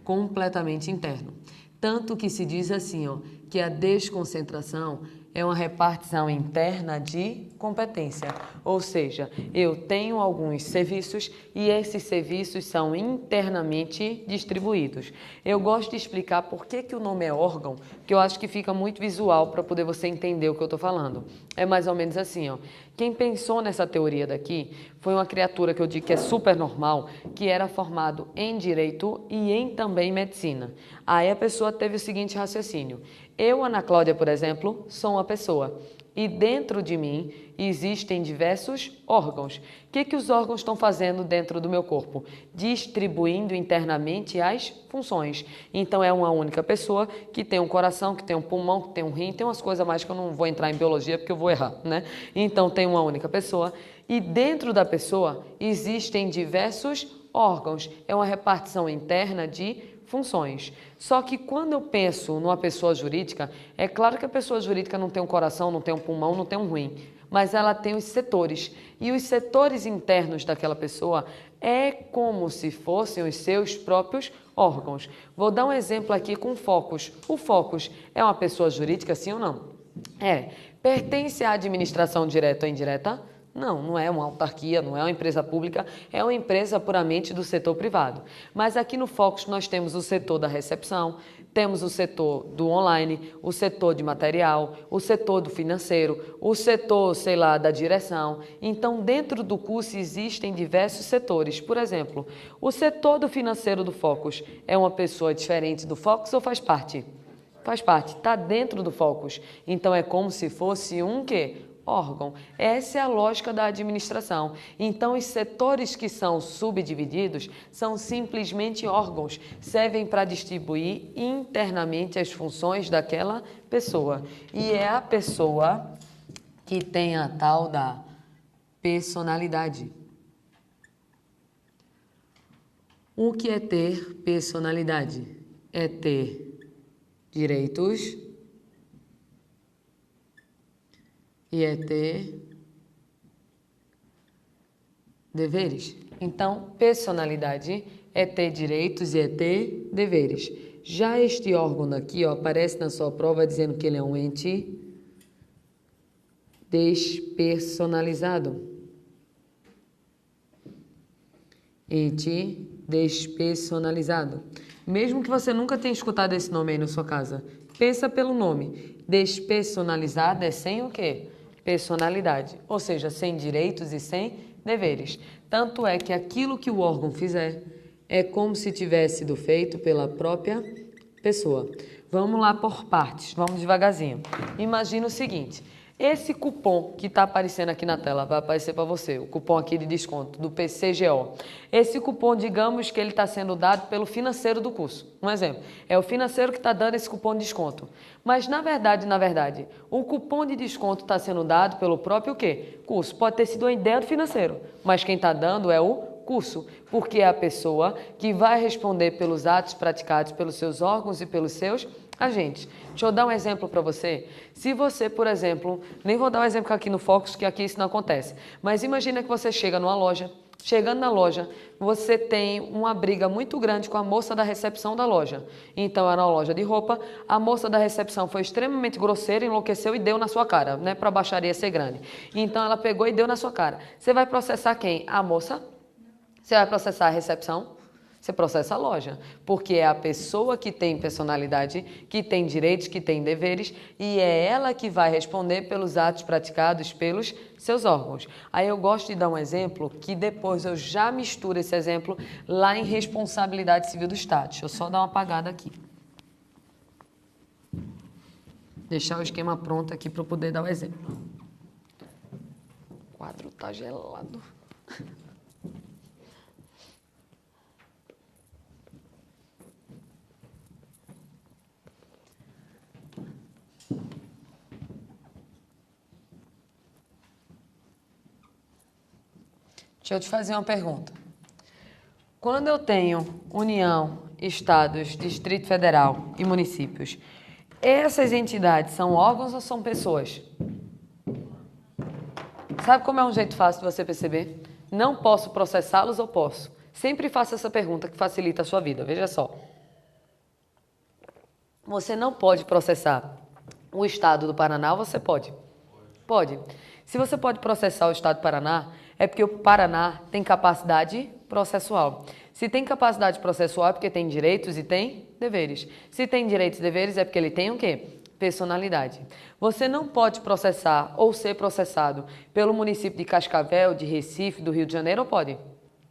Completamente interno. Tanto que se diz assim, ó, que a desconcentração é uma repartição interna de competência, ou seja, eu tenho alguns serviços e esses serviços são internamente distribuídos. Eu gosto de explicar por que o nome é órgão, que eu acho que fica muito visual para poder você entender o que eu estou falando. É mais ou menos assim, ó. Quem pensou nessa teoria daqui foi uma criatura que eu digo que é super normal, que era formado em direito e em também medicina. Aí a pessoa teve o seguinte raciocínio: eu, Ana Cláudia, por exemplo, sou uma pessoa. E dentro de mim existem diversos órgãos. O que os órgãos estão fazendo dentro do meu corpo? Distribuindo internamente as funções. Então é uma única pessoa que tem um coração, que tem um pulmão, que tem um rim, tem umas coisas a mais que eu não vou entrar em biologia porque eu vou errar, né? Então tem uma única pessoa e dentro da pessoa existem diversos órgãos. É uma repartição interna de funções. Só que quando eu penso numa pessoa jurídica, é claro que a pessoa jurídica não tem um coração, não tem um pulmão, não tem um rim, mas ela tem os setores. E os setores internos daquela pessoa é como se fossem os seus próprios órgãos. Vou dar um exemplo aqui com o Focus. O Focus é uma pessoa jurídica, sim ou não? É. Pertence à administração direta ou indireta? Não, não é uma autarquia, não é uma empresa pública, é uma empresa puramente do setor privado. Mas aqui no Focus nós temos o setor da recepção, temos o setor do online, o setor de material, o setor do financeiro, o setor, sei lá, da direção. Então, dentro do curso existem diversos setores. Por exemplo, o setor do financeiro do Focus é uma pessoa diferente do Focus ou faz parte? Faz parte, está dentro do Focus. Então, é como se fosse um quê? Órgão. Essa é a lógica da administração. Então, os setores que são subdivididos são simplesmente órgãos, servem para distribuir internamente as funções daquela pessoa. E é a pessoa que tem a tal da personalidade. O que é ter personalidade? É ter direitos e é ter deveres. Então, personalidade é ter direitos e é ter deveres. Já este órgão aqui, ó, aparece na sua prova dizendo que ele é um ente despersonalizado. Ente despersonalizado. Mesmo que você nunca tenha escutado esse nome aí na sua casa, pensa pelo nome. Despersonalizado é sem o quê? Personalidade, ou seja, sem direitos e sem deveres. Tanto é que aquilo que o órgão fizer é como se tivesse sido feito pela própria pessoa. Vamos lá por partes, vamos devagarzinho. Imagina o seguinte, esse cupom que está aparecendo aqui na tela, vai aparecer para você, o cupom aqui de desconto do PCGO. Esse cupom, digamos que ele está sendo dado pelo financeiro do curso. Um exemplo, é o financeiro que está dando esse cupom de desconto. Mas na verdade, o cupom de desconto está sendo dado pelo próprio quê? Curso. Pode ter sido uma ideia do financeiro, mas quem está dando é o curso, porque é a pessoa que vai responder pelos atos praticados pelos seus órgãos e pelos seus agentes. Deixa eu dar um exemplo para você. Se você, por exemplo, nem vou dar um exemplo aqui no Focus, que aqui isso não acontece, mas imagina que você chega numa loja, chegando na loja, você tem uma briga muito grande com a moça da recepção da loja. Então, era uma loja de roupa, a moça da recepção foi extremamente grosseira, enlouqueceu e deu na sua cara, né, para a baixaria ser grande. Então, ela pegou e deu na sua cara. Você vai processar quem? A moça? Você vai processar a recepção? Você processa a loja, porque é a pessoa que tem personalidade, que tem direitos, que tem deveres, e é ela que vai responder pelos atos praticados pelos seus órgãos. Aí eu gosto de dar um exemplo, que depois eu já misturo esse exemplo lá em responsabilidade civil do Estado. Deixa eu só dar uma apagada aqui. Deixar o esquema pronto aqui para eu poder dar o exemplo. O quadro está gelado. Deixa eu te fazer uma pergunta. Quando eu tenho União, Estados, Distrito Federal e municípios, essas entidades são órgãos ou são pessoas? Sabe como é um jeito fácil de você perceber? Não posso processá-los ou posso? Sempre faça essa pergunta que facilita a sua vida. Veja só. Você não pode processar o Estado do Paraná ou você pode? Pode. Se você pode processar o Estado do Paraná, é porque o Paraná tem capacidade processual. Se tem capacidade processual é porque tem direitos e tem deveres. Se tem direitos e deveres é porque ele tem o quê? Personalidade. Você não pode processar ou ser processado pelo município de Cascavel, de Recife, do Rio de Janeiro, ou pode?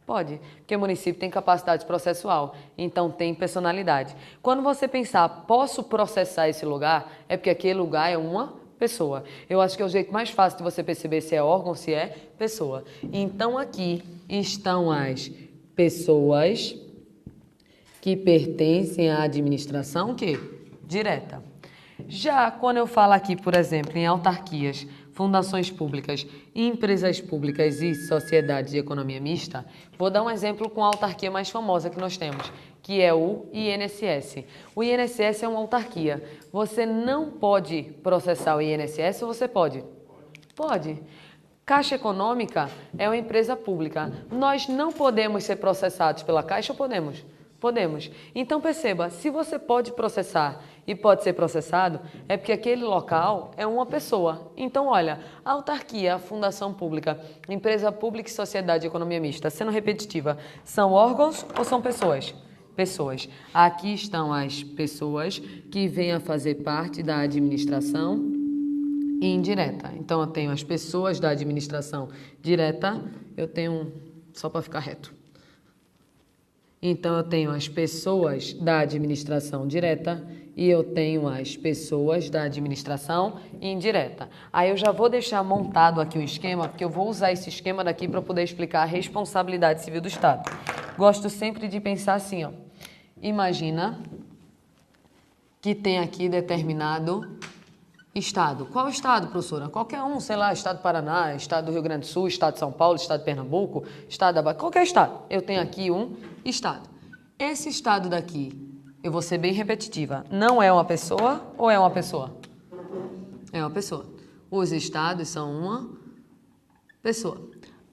Pode, porque o município tem capacidade processual, então tem personalidade. Quando você pensar, posso processar esse lugar, é porque aquele lugar é uma pessoa. Eu acho que é o jeito mais fácil de você perceber se é órgão, se é pessoa. Então, aqui estão as pessoas que pertencem à administração que? Direta. Já quando eu falo aqui, por exemplo, em autarquias, fundações públicas, empresas públicas e sociedades de economia mista, vou dar um exemplo com a autarquia mais famosa que nós temos, que é o INSS. O INSS é uma autarquia. Você não pode processar o INSS ou você pode? Pode. Caixa Econômica é uma empresa pública. Nós não podemos ser processados pela Caixa ou podemos? Podemos. Então perceba, se você pode processar e pode ser processado, é porque aquele local é uma pessoa. Então, olha, a autarquia, a fundação pública, empresa pública e sociedade de economia mista, sendo repetitiva, são órgãos ou são pessoas? Pessoas. Aqui estão as pessoas que vêm a fazer parte da administração indireta. Então, eu tenho as pessoas da administração direta, eu tenho, só para ficar reto. Então, eu tenho as pessoas da administração direta e eu tenho as pessoas da administração indireta. Aí eu já vou deixar montado aqui o esquema, porque eu vou usar esse esquema daqui para poder explicar a responsabilidade civil do Estado. Gosto sempre de pensar assim, ó. Imagina que tem aqui determinado estado. Qual estado, professora? Qualquer um, sei lá, estado do Paraná, estado do Rio Grande do Sul, estado de São Paulo, estado de Pernambuco, estado da Bahia, qualquer estado. Eu tenho aqui um estado. Esse estado daqui, eu vou ser bem repetitiva, não é uma pessoa ou é uma pessoa? É uma pessoa. Os estados são uma pessoa.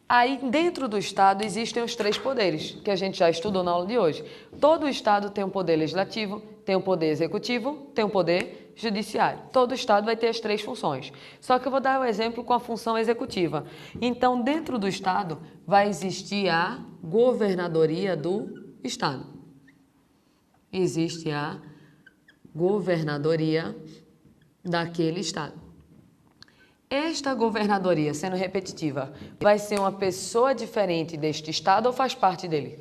Aí, dentro do Estado, existem os 3 poderes, que a gente já estudou na aula de hoje. Todo Estado tem um poder legislativo, tem um poder executivo, tem um poder judiciário. Todo Estado vai ter as 3 funções. Só que eu vou dar o exemplo com a função executiva. Então, dentro do Estado, vai existir a governadoria do Estado. Existe a governadoria daquele Estado. Esta governadoria, sendo repetitiva, vai ser uma pessoa diferente deste Estado ou faz parte dele?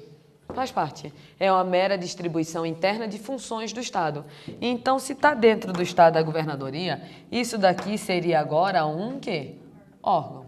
Faz parte. É uma mera distribuição interna de funções do Estado. Então, se está dentro do Estado da governadoria, isso daqui seria agora um quê? Órgão.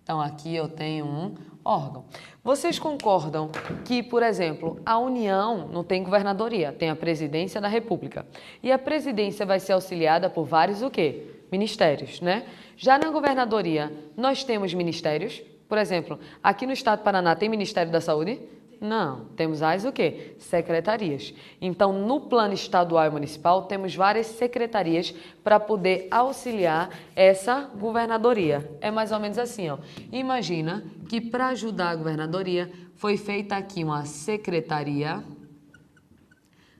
Então, aqui eu tenho um órgão. Vocês concordam que, por exemplo, a União não tem governadoria, tem a Presidência da República. E a presidência vai ser auxiliada por vários o quê? Ministérios, né? Já na governadoria, nós temos ministérios. Por exemplo, aqui no estado do Paraná tem Ministério da Saúde? Não, temos as o quê? Secretarias. Então, no plano estadual e municipal, temos várias secretarias para poder auxiliar essa governadoria. É mais ou menos assim, ó. Imagina que para ajudar a governadoria, foi feita aqui uma secretaria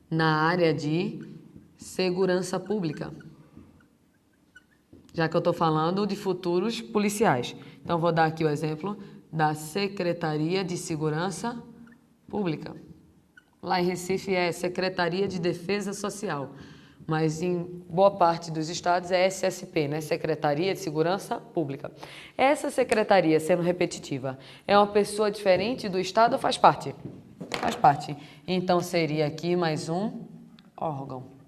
na área de segurança pública. Já que eu estou falando de futuros policiais. Então, vou dar aqui o exemplo da Secretaria de Segurança Pública. Lá em Recife é Secretaria de Defesa Social, mas em boa parte dos estados é SSP, né? Secretaria de Segurança Pública. Essa secretaria, sendo repetitiva, é uma pessoa diferente do estado ou faz parte? Faz parte. Então, seria aqui mais um órgão.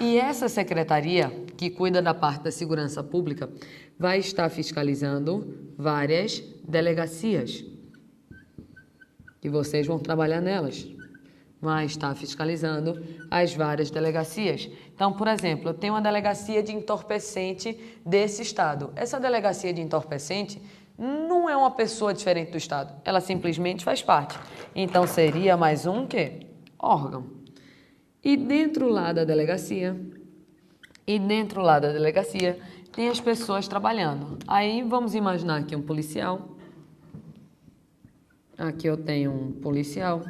E essa secretaria, que cuida da parte da segurança pública, vai estar fiscalizando várias delegacias. E vocês vão trabalhar nelas. Vai estar fiscalizando as várias delegacias. Então, por exemplo, eu tenho uma delegacia de entorpecente desse estado. Essa delegacia de entorpecente não é uma pessoa diferente do estado. Ela simplesmente faz parte. Então, seria mais um quê? Órgão. E dentro lá da delegacia, tem as pessoas trabalhando. Aí vamos imaginar aqui um policial. Aqui eu tenho um policial.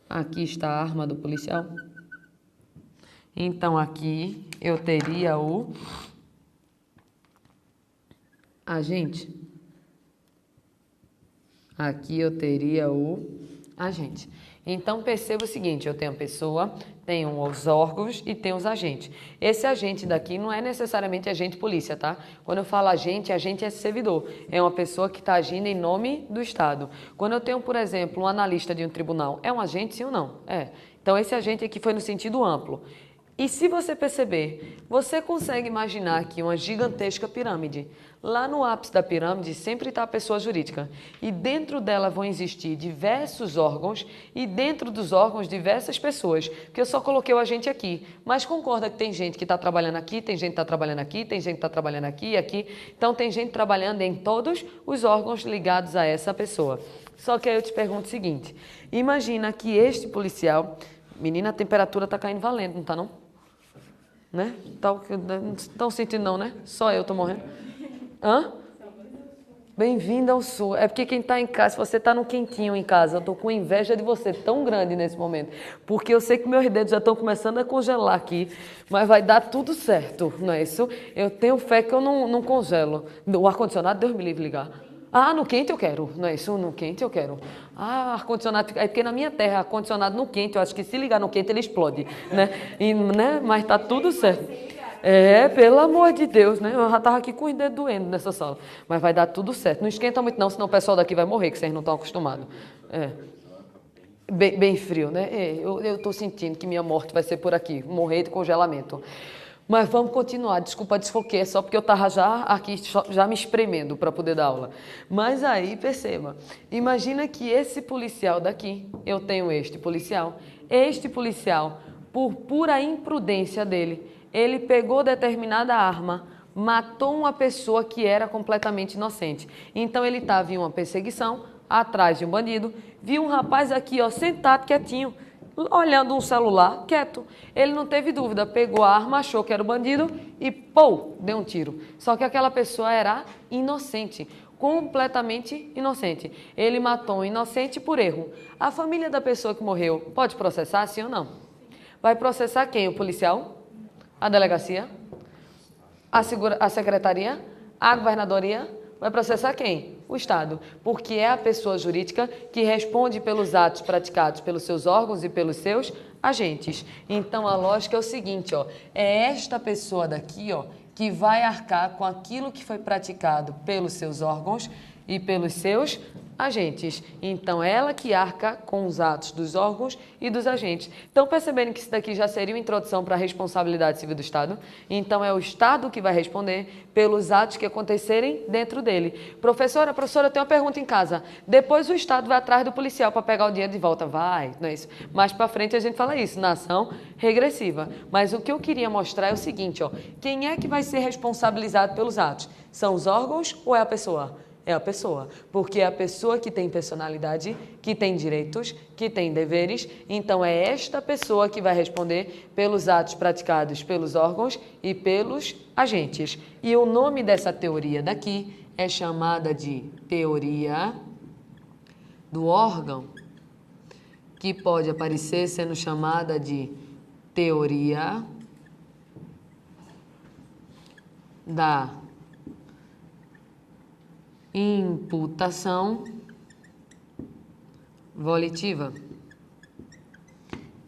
Aqui está a arma do policial. Então aqui eu teria o agente. Aqui eu teria o Agente. Então, perceba o seguinte, eu tenho a pessoa, tenho os órgãos e tenho os agentes. Esse agente daqui não é necessariamente agente polícia, tá? Quando eu falo agente é servidor. É uma pessoa que está agindo em nome do Estado. Quando eu tenho, por exemplo, um analista de um tribunal, é um agente, sim ou não? É. Então, esse agente aqui foi no sentido amplo. E se você perceber, você consegue imaginar aqui uma gigantesca pirâmide. Lá no ápice da pirâmide sempre está a pessoa jurídica. E dentro dela vão existir diversos órgãos e dentro dos órgãos diversas pessoas. Porque eu só coloquei o agente aqui. Mas concorda que tem gente que está trabalhando aqui, tem gente que está trabalhando aqui, tem gente que está trabalhando aqui e aqui. Então tem gente trabalhando em todos os órgãos ligados a essa pessoa. Só que aí eu te pergunto o seguinte. Imagina que este policial... Menina, a temperatura está caindo valendo, não está não? Né? Não estão sentindo não, né? Só eu estou morrendo. Hã? Bem-vindo ao Sul. É porque quem está em casa, se você está no quentinho em casa, eu estou com inveja de você tão grande nesse momento. Porque eu sei que meus dedos já estão começando a congelar aqui, mas vai dar tudo certo, não é isso? Eu tenho fé que eu não congelo. O ar-condicionado, Deus me livre ligar. Ah, no quente eu quero, não é isso? No quente eu quero. Ah, ar-condicionado, é porque na minha terra, ar-condicionado no quente, eu acho que se ligar no quente ele explode, né? Mas tá tudo certo. É, pelo amor de Deus, né? Eu já estava aqui com os dedos doendo nessa sala. Mas vai dar tudo certo. Não esquenta muito não, senão o pessoal daqui vai morrer, que vocês não estão acostumados. É. Bem frio, né? Eu estou sentindo que minha morte vai ser por aqui, morrer de congelamento. Mas vamos continuar. Desculpa, desfoquei, é só porque eu estava já aqui, já me espremendo para poder dar aula. Mas aí, perceba, imagina que esse policial daqui, eu tenho este policial, por pura imprudência dele, ele pegou determinada arma, matou uma pessoa que era completamente inocente. Então ele estava em uma perseguição, atrás de um bandido, viu um rapaz aqui, ó, sentado quietinho, olhando um celular, quieto. Ele não teve dúvida, pegou a arma, achou que era o bandido e, pô, deu um tiro. Só que aquela pessoa era inocente, completamente inocente. Ele matou um inocente por erro. A família da pessoa que morreu pode processar, sim ou não? Vai processar quem? O policial? A delegacia? A secretaria? A governadoria? Vai processar quem? O Estado, porque é a pessoa jurídica que responde pelos atos praticados pelos seus órgãos e pelos seus agentes. Então, a lógica é o seguinte, ó, é esta pessoa daqui, ó, que vai arcar com aquilo que foi praticado pelos seus órgãos e pelos seus agentes. Então, ela que arca com os atos dos órgãos e dos agentes. Então, percebendo que isso daqui já seria uma introdução para a responsabilidade civil do Estado. Então, é o Estado que vai responder pelos atos que acontecerem dentro dele. Professora, eu tenho uma pergunta em casa. Depois o Estado vai atrás do policial para pegar o dinheiro de volta. Vai, não é isso? Mais para frente a gente fala isso, na ação regressiva. Mas o que eu queria mostrar é o seguinte, ó. Quem é que vai ser responsabilizado pelos atos? São os órgãos ou é a pessoa? É a pessoa, porque é a pessoa que tem personalidade, que tem direitos, que tem deveres, então é esta pessoa que vai responder pelos atos praticados pelos órgãos e pelos agentes. E o nome dessa teoria daqui é chamada de teoria do órgão, que pode aparecer sendo chamada de teoria da imputação volitiva.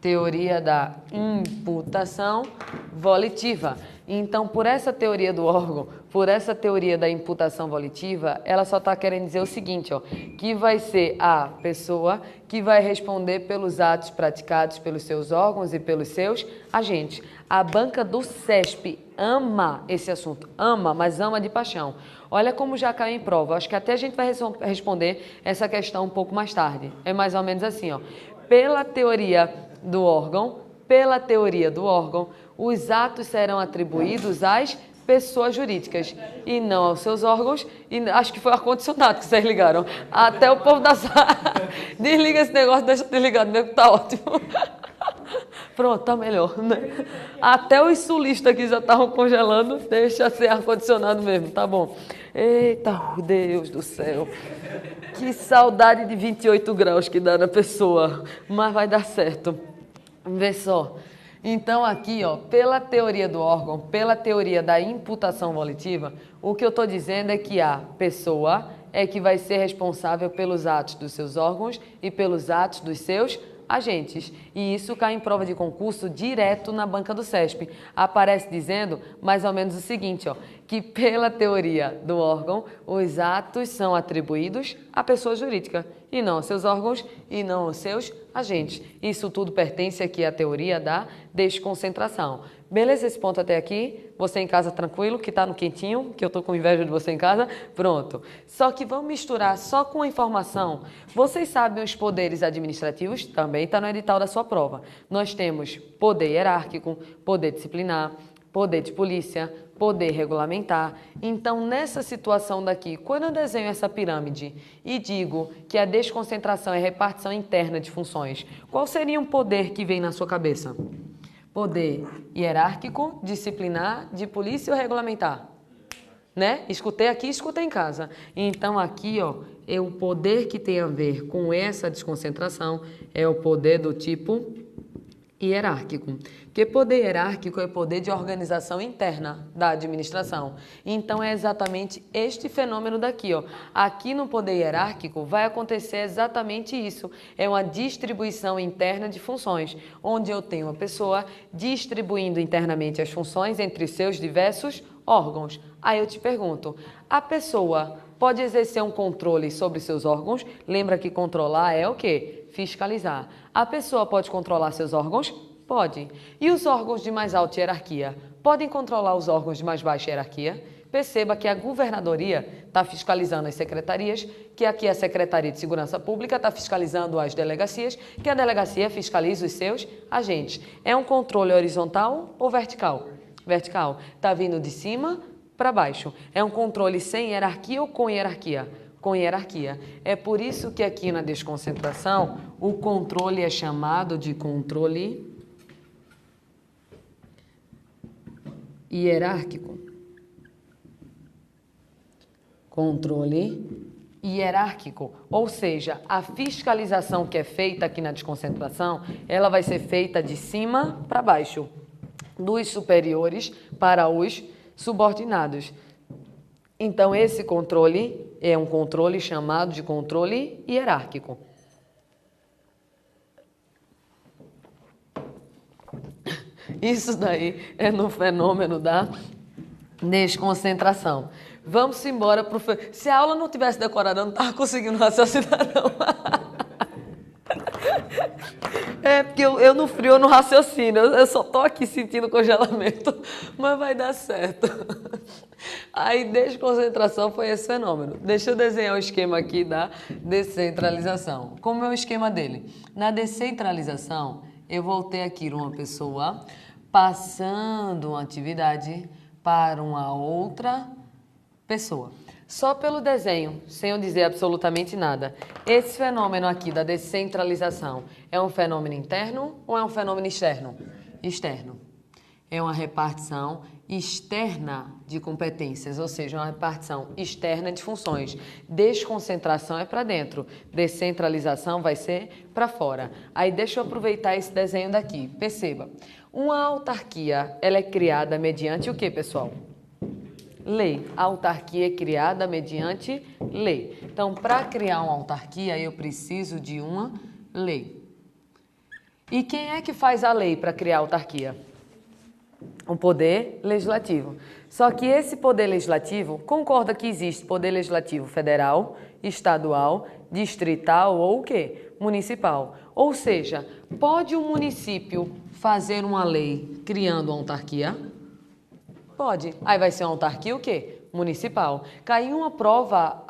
Teoria da imputação volitiva. Então, por essa teoria do órgão, por essa teoria da imputação volitiva, ela só está querendo dizer o seguinte, ó, que vai ser a pessoa que vai responder pelos atos praticados pelos seus órgãos e pelos seus agentes. A banca do CESP ama esse assunto, ama, mas ama de paixão. Olha como já caiu em prova. Acho que até a gente vai responder essa questão um pouco mais tarde. É mais ou menos assim, ó. Pela teoria do órgão, os atos serão atribuídos às pessoas jurídicas e não aos seus órgãos. E acho que foi o ar-condicionado que vocês ligaram. Até o povo da sala. Desliga esse negócio, deixa desligado mesmo, que tá ótimo. Pronto, tá melhor, né? Até os sulistas aqui já estavam congelando, deixa ser ar-condicionado mesmo, tá bom. Eita, Deus do céu. Que saudade de 28 graus que dá na pessoa, mas vai dar certo. Vê só. Então aqui, ó, pela teoria do órgão, pela teoria da imputação volitiva, o que eu estou dizendo é que a pessoa é que vai ser responsável pelos atos dos seus órgãos e pelos atos dos seus agentes. E isso cai em prova de concurso direto na banca do CESP. Aparece dizendo mais ou menos o seguinte, ó, que pela teoria do órgão, os atos são atribuídos à pessoa jurídica e não aos seus órgãos e não aos seus agentes. Isso tudo pertence aqui à teoria da desconcentração. Beleza esse ponto até aqui? Você em casa tranquilo, que tá no quentinho, que eu tô com inveja de você em casa? Pronto. Só que vamos misturar só com a informação. Vocês sabem os poderes administrativos? Também está no edital da sua prova. Nós temos poder hierárquico, poder disciplinar, poder de polícia, poder regulamentar. Então, nessa situação daqui, quando eu desenho essa pirâmide e digo que a desconcentração é repartição interna de funções, qual seria um poder que vem na sua cabeça? Poder hierárquico, disciplinar, de polícia ou regulamentar? Né? Escutei aqui, escutei em casa. Então, aqui, ó, é o poder que tem a ver com essa desconcentração, é o poder do tipo hierárquico. Porque poder hierárquico é poder de organização interna da administração. Então, é exatamente este fenômeno daqui, ó. Aqui no poder hierárquico vai acontecer exatamente isso. É uma distribuição interna de funções, onde eu tenho uma pessoa distribuindo internamente as funções entre seus diversos órgãos. Aí eu te pergunto, a pessoa pode exercer um controle sobre seus órgãos? Lembra que controlar é o quê? Fiscalizar. A pessoa pode controlar seus órgãos? Pode. E os órgãos de mais alta hierarquia? Podem controlar os órgãos de mais baixa hierarquia? Perceba que a governadoria está fiscalizando as secretarias, que aqui a Secretaria de Segurança Pública está fiscalizando as delegacias, que a delegacia fiscaliza os seus agentes. É um controle horizontal ou vertical? Vertical. Está vindo de cima para baixo. É um controle sem hierarquia ou com hierarquia? Com hierarquia. É por isso que aqui na desconcentração o controle é chamado de controle hierárquico. Controle hierárquico, ou seja, a fiscalização que é feita aqui na desconcentração, ela vai ser feita de cima para baixo, dos superiores para os subordinados. Então, esse controle é um controle chamado de controle hierárquico. Isso daí é no fenômeno da desconcentração. Vamos embora, professor. Se a aula não tivesse decorada, eu não estava conseguindo raciocinar, não. É, porque eu no frio eu não raciocino, eu só tô aqui sentindo congelamento, mas vai dar certo. Aí, desconcentração foi esse fenômeno. Deixa eu desenhar o esquema aqui da descentralização. Como é o esquema dele? Na descentralização, eu vou ter aqui uma pessoa passando uma atividade para uma outra pessoa. Só pelo desenho, sem eu dizer absolutamente nada. Esse fenômeno aqui da descentralização é um fenômeno interno ou é um fenômeno externo? Externo. É uma repartição externa de competências, ou seja, uma repartição externa de funções. Desconcentração é para dentro, descentralização vai ser para fora. Aí deixa eu aproveitar esse desenho daqui. Perceba, uma autarquia, ela é criada mediante o que, pessoal? Lei. A autarquia é criada mediante lei. Então, para criar uma autarquia, eu preciso de uma lei. E quem é que faz a lei para criar a autarquia? O poder legislativo. Só que esse poder legislativo, concorda que existe poder legislativo federal, estadual, distrital ou o quê? Municipal. Ou seja, pode o município fazer uma lei criando uma autarquia? Pode. Aí vai ser uma autarquia o quê? Municipal. Caiu uma prova,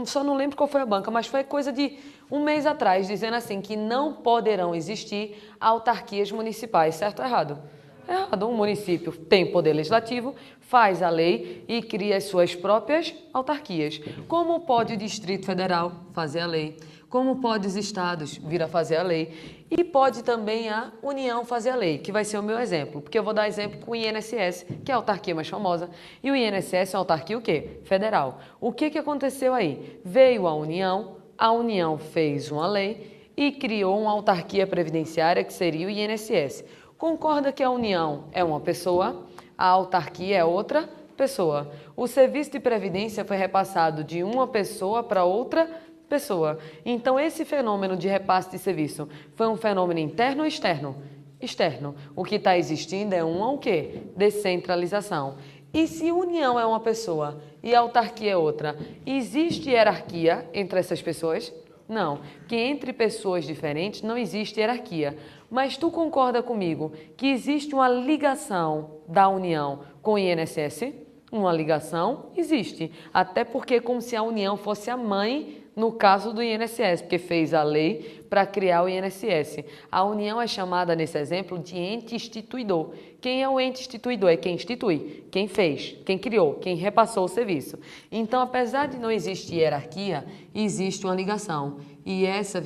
só não lembro qual foi a banca, mas foi coisa de um mês atrás, dizendo assim que não poderão existir autarquias municipais. Certo ou errado? Errado. Um município tem poder legislativo, faz a lei e cria as suas próprias autarquias. Como pode o Distrito Federal fazer a lei? Como pode os estados vir a fazer a lei? E pode também a União fazer a lei, que vai ser o meu exemplo, porque eu vou dar exemplo com o INSS, que é a autarquia mais famosa, e o INSS é uma autarquia o quê? Federal. O que aconteceu aí? Veio a União fez uma lei e criou uma autarquia previdenciária que seria o INSS. Concorda que a União é uma pessoa, a autarquia é outra pessoa. O serviço de previdência foi repassado de uma pessoa para outra pessoa. Então, esse fenômeno de repasse de serviço foi um fenômeno interno ou externo? Externo. O que está existindo é uma o quê? Descentralização. E se união é uma pessoa e autarquia é outra, existe hierarquia entre essas pessoas? Não, porque entre pessoas diferentes não existe hierarquia. Mas tu concorda comigo que existe uma ligação da União com o INSS? Uma ligação existe, até porque como se a União fosse a mãe no caso do INSS, porque fez a lei para criar o INSS. A União é chamada, nesse exemplo, de ente instituidor. Quem é o ente instituidor? É quem institui, quem fez, quem criou, quem repassou o serviço. Então, apesar de não existir hierarquia, existe uma ligação. E essa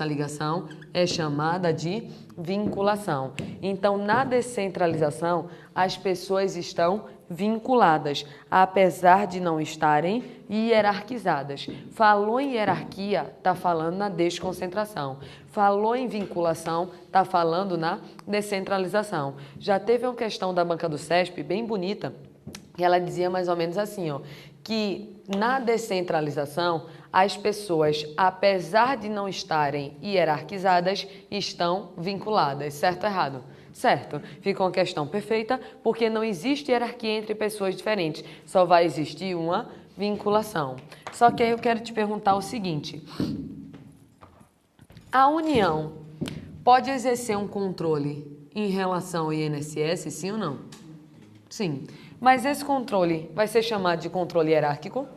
ligação é chamada de vinculação. Então, na descentralização, as pessoas estão vinculadas, apesar de não estarem hierarquizadas. Falou em hierarquia, está falando na desconcentração. Falou em vinculação, está falando na descentralização. Já teve uma questão da banca do CESP, bem bonita, e ela dizia mais ou menos assim, ó, que na descentralização, as pessoas, apesar de não estarem hierarquizadas, estão vinculadas. Certo ou errado? Certo. Fica uma questão perfeita, porque não existe hierarquia entre pessoas diferentes. Só vai existir uma vinculação. Só que aí eu quero te perguntar o seguinte. A União pode exercer um controle em relação ao INSS, sim ou não? Sim. Mas esse controle vai ser chamado de controle hierárquico?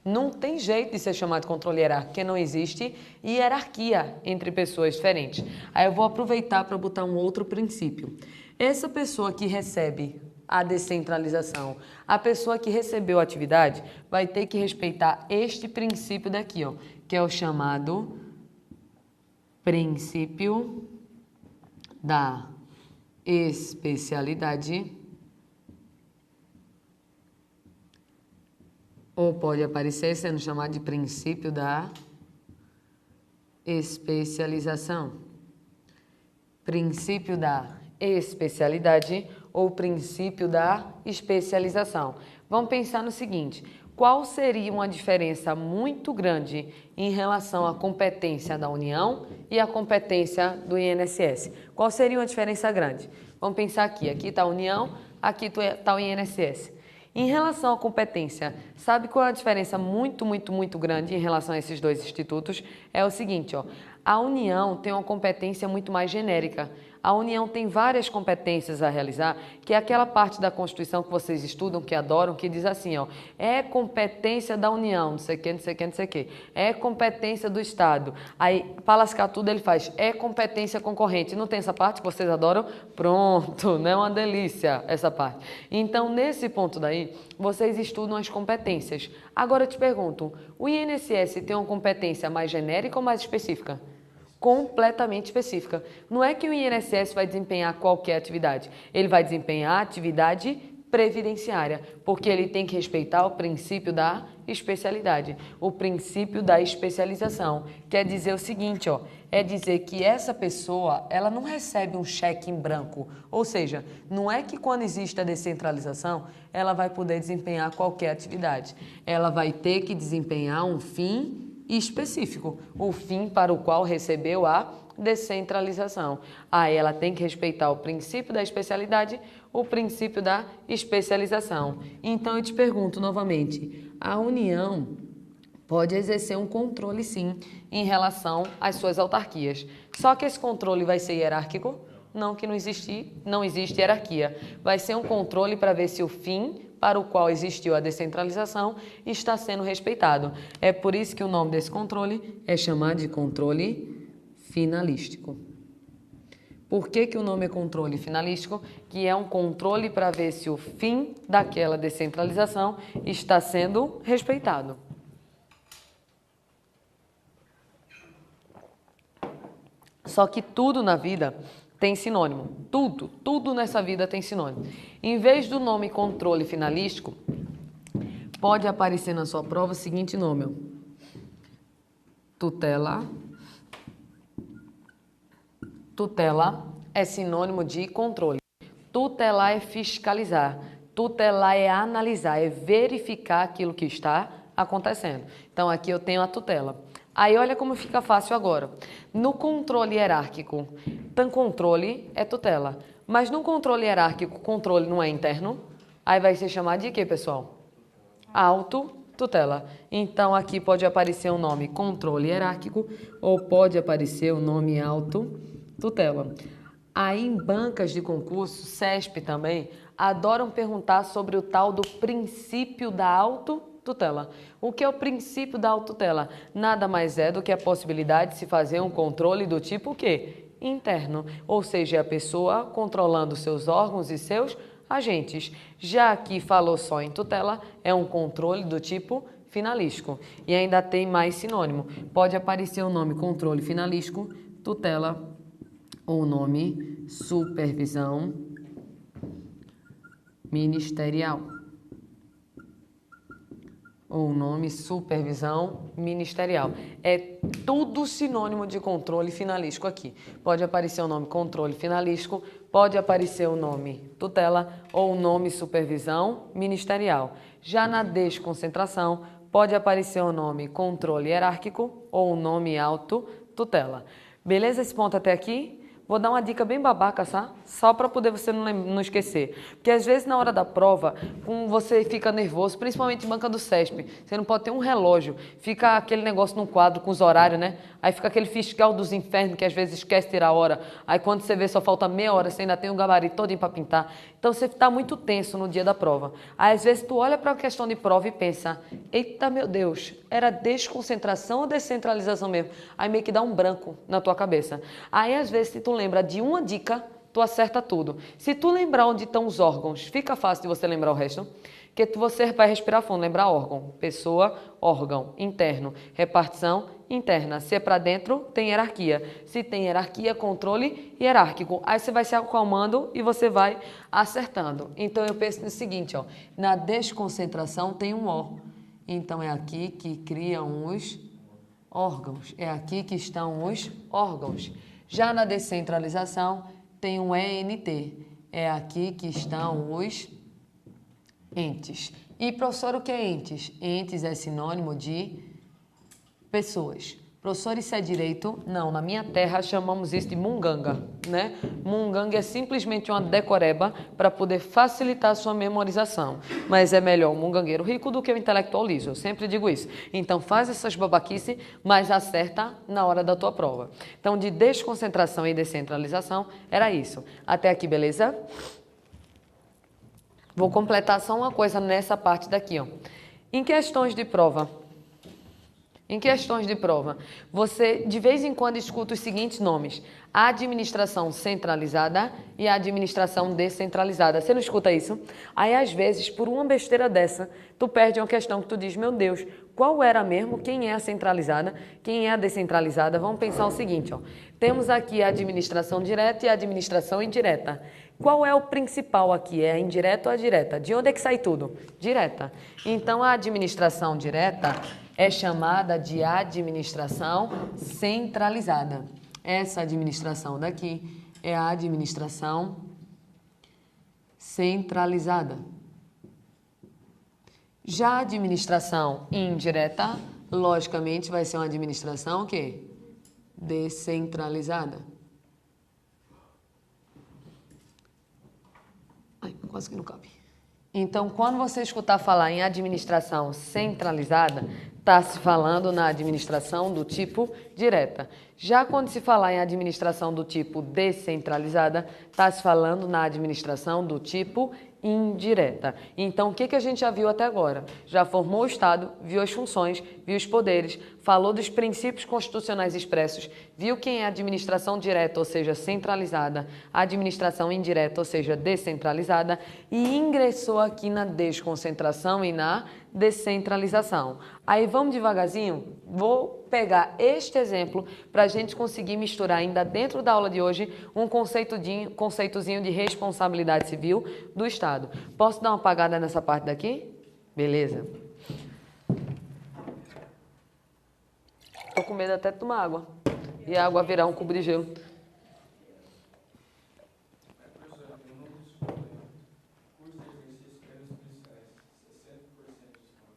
Não tem jeito de ser chamado de controle hierárquico, porque não existe hierarquia entre pessoas diferentes. Aí eu vou aproveitar para botar um outro princípio. Essa pessoa que recebe a descentralização, a pessoa que recebeu a atividade, vai ter que respeitar este princípio daqui, ó, que é o chamado princípio da especialidade, ou pode aparecer sendo chamado de princípio da especialização. Princípio da especialidade ou princípio da especialização. Vamos pensar no seguinte, qual seria uma diferença muito grande em relação à competência da União e à competência do INSS? Qual seria uma diferença grande? Vamos pensar aqui está a União, aqui está o INSS. Em relação à competência, sabe qual é a diferença muito grande em relação a esses dois institutos? É o seguinte, ó, a União tem uma competência muito mais genérica. A União tem várias competências a realizar, que é aquela parte da Constituição que vocês estudam, que adoram, que diz assim, ó, é competência da União, não sei o que, não sei o que, não sei o que, é competência do Estado. Aí, para lascar tudo, ele faz, é competência concorrente. Não tem essa parte que vocês adoram? Pronto, não é uma delícia essa parte. Então, nesse ponto daí, vocês estudam as competências. Agora eu te pergunto, o INSS tem uma competência mais genérica ou mais específica? Completamente específica. Não é que o INSS vai desempenhar qualquer atividade, ele vai desempenhar atividade previdenciária, porque ele tem que respeitar o princípio da especialidade, o princípio da especialização. Quer dizer o seguinte, ó, é dizer que essa pessoa, ela não recebe um cheque em branco, ou seja, não é que quando existe a descentralização, ela vai poder desempenhar qualquer atividade, ela vai ter que desempenhar um fim específico, o fim para o qual recebeu a descentralização. Aí ela tem que respeitar o princípio da especialidade, o princípio da especialização. Então eu te pergunto novamente, a União pode exercer um controle sim em relação às suas autarquias. Só que esse controle vai ser hierárquico? Não, que não existe hierarquia. Vai ser um controle para ver se o fim para o qual existiu a descentralização está sendo respeitado. É por isso que o nome desse controle é chamado de controle finalístico. Por que o nome é controle finalístico? Que é um controle para ver se o fim daquela descentralização está sendo respeitado. Só que tudo na vida tem sinônimo. Tudo nessa vida tem sinônimo. Em vez do nome controle finalístico, pode aparecer na sua prova o seguinte nome, ó. Tutela. Tutela é sinônimo de controle. Tutelar é fiscalizar. Tutelar é analisar, é verificar aquilo que está acontecendo. Então, aqui eu tenho a tutela. Aí, olha como fica fácil agora. No controle hierárquico, então controle é tutela. Mas no controle hierárquico, controle não é interno. Aí vai ser chamado de quê, pessoal? Autotutela. Então, aqui pode aparecer o nome controle hierárquico ou pode aparecer o nome autotutela. Aí, em bancas de concurso, CESP também, adoram perguntar sobre o tal do princípio da autotutela. O que é o princípio da autotutela? Nada mais é do que a possibilidade de se fazer um controle do tipo o quê? Interno, ou seja, a pessoa controlando seus órgãos e seus agentes. Já aqui falou só em tutela, é um controle do tipo finalístico. E ainda tem mais sinônimo. Pode aparecer o nome controle finalístico, tutela ou o nome supervisão ministerial. Ou o nome supervisão ministerial. É tudo sinônimo de controle finalístico aqui. Pode aparecer o nome controle finalístico, pode aparecer o nome tutela ou o nome supervisão ministerial. Já na desconcentração, pode aparecer o nome controle hierárquico ou o nome autotutela. Beleza esse ponto até aqui? Vou dar uma dica bem babaca, sabe? Só para poder você não esquecer. Porque às vezes na hora da prova, você fica nervoso, principalmente em banca do CESP. Você não pode ter um relógio. Fica aquele negócio num quadro com os horários, né? Aí fica aquele fiscal dos infernos que às vezes esquece de tirar a hora. Aí quando você vê só falta meia hora, você ainda tem um gabarito todinho para pintar. Então você está muito tenso no dia da prova. Aí às vezes tu olha para a questão de prova e pensa, eita meu Deus, era desconcentração ou descentralização mesmo? Aí meio que dá um branco na tua cabeça. Aí às vezes se tu lembra de uma dica, tu acerta tudo. Se tu lembrar onde estão os órgãos, fica fácil de você lembrar o resto. Porque você vai respirar fundo, lembrar órgão, pessoa, órgão, interno, repartição, interna. Se é para dentro, tem hierarquia. Se tem hierarquia, controle hierárquico. Aí você vai se acalmando e você vai acertando. Então eu penso no seguinte, ó, na desconcentração tem um O. Então é aqui que criam os órgãos. É aqui que estão os órgãos. Já na descentralização tem um ENT. É aqui que estão os entes. E, professor, o que é entes? Entes é sinônimo de pessoas. Professor, isso é direito? Não, na minha terra chamamos isso de munganga, né? Munganga é simplesmente uma decoreba para poder facilitar a sua memorização. Mas é melhor o mungangueiro rico do que o intelectual liso, eu sempre digo isso. Então faz essas babaquices, mas acerta na hora da tua prova. Então de desconcentração e descentralização era isso. Até aqui, beleza? Vou completar só uma coisa nessa parte daqui, ó. Em questões de prova, você de vez em quando escuta os seguintes nomes: a administração centralizada e a administração descentralizada. Você não escuta isso? Aí, às vezes, por uma besteira dessa, tu perde uma questão que tu diz, meu Deus, qual era mesmo? Quem é a centralizada? Quem é a descentralizada? Vamos pensar o seguinte, ó. Temos aqui a administração direta e a administração indireta. Qual é o principal aqui? É a indireta ou a direta? De onde é que sai tudo? Direta. Então, a administração direta é chamada de administração centralizada. Essa administração daqui é a administração centralizada. Já a administração indireta, logicamente, vai ser uma administração o quê? Descentralizada. Ai, quase que não cabe. Então, quando você escutar falar em administração centralizada, está se falando na administração do tipo direta. Já quando se falar em administração do tipo descentralizada, está se falando na administração do tipo indireta. Então, o que a gente já viu até agora? Já formou o Estado, viu as funções, viu os poderes, falou dos princípios constitucionais expressos, viu quem é a administração direta, ou seja, centralizada, a administração indireta, ou seja, descentralizada, e ingressou aqui na desconcentração e na descentralização. Aí vamos devagarzinho, vou pegar este exemplo para a gente conseguir misturar ainda dentro da aula de hoje um conceitozinho de responsabilidade civil do Estado. Posso dar uma apagada nessa parte daqui? Beleza. Tô com medo até de tomar água e a água virar um cubo de gelo.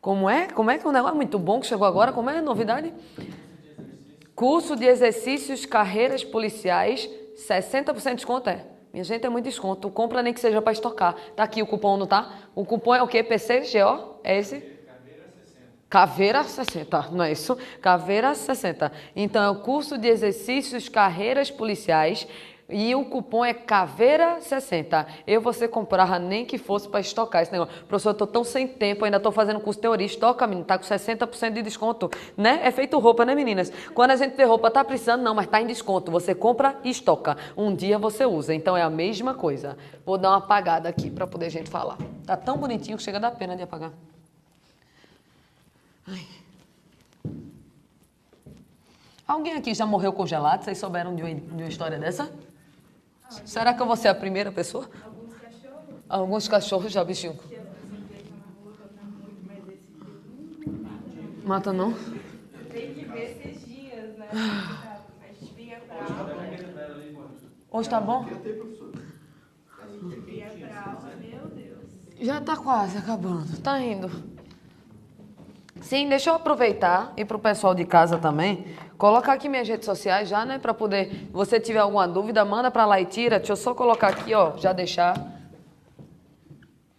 Como é? Como é que é um negócio muito bom que chegou agora? Como é a novidade? Curso de exercícios, carreiras policiais, 60% de desconto, é? Minha gente, é muito desconto. Compra nem que seja para estocar. Tá aqui o cupom, não tá? O cupom é o quê? PCGO? É esse? Caveira 60, não é isso? Caveira 60. Então, é o curso de exercícios, carreiras policiais e o cupom é Caveira 60. Eu você comprava nem que fosse para estocar esse negócio. Professor, eu tô tão sem tempo, ainda tô fazendo curso de teoria. Estoca, menino, tá com 60% de desconto, né? É feito roupa, né, meninas? Quando a gente vê roupa, tá precisando, não, mas tá em desconto. Você compra e estoca. Um dia você usa, então é a mesma coisa. Vou dar uma apagada aqui para poder a gente falar. Tá tão bonitinho que chega a dar pena de apagar. Ai. Alguém aqui já morreu congelado? Vocês souberam de uma história dessa? Será que eu vou ser a primeira pessoa? Alguns cachorros já, bichinho. Mata não? Tem que ver esses dias, né? A gente vinha pra aula. Hoje tá bom? A gente vinha pra aula, meu Deus. Já tá quase acabando. Tá indo. Sim, deixa eu aproveitar e para o pessoal de casa também, colocar aqui minhas redes sociais já, né, para poder, você tiver alguma dúvida, manda para lá e tira. Deixa eu só colocar aqui, ó, já deixar.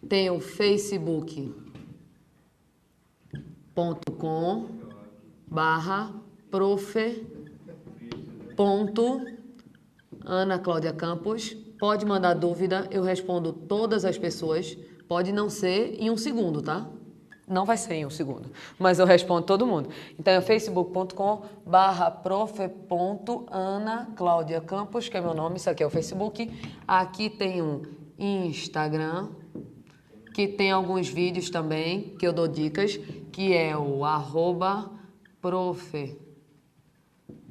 Tem o facebook.com/prof.Ana Cláudia Campos. Pode mandar dúvida, eu respondo todas as pessoas. Pode não ser em um segundo, tá? Não vai ser em um segundo, mas eu respondo todo mundo. Então é facebook.com/prof.Ana Cláudia Campos, que é meu nome, isso aqui é o Facebook. Aqui tem um Instagram, que tem alguns vídeos também, que eu dou dicas, que é o @prof.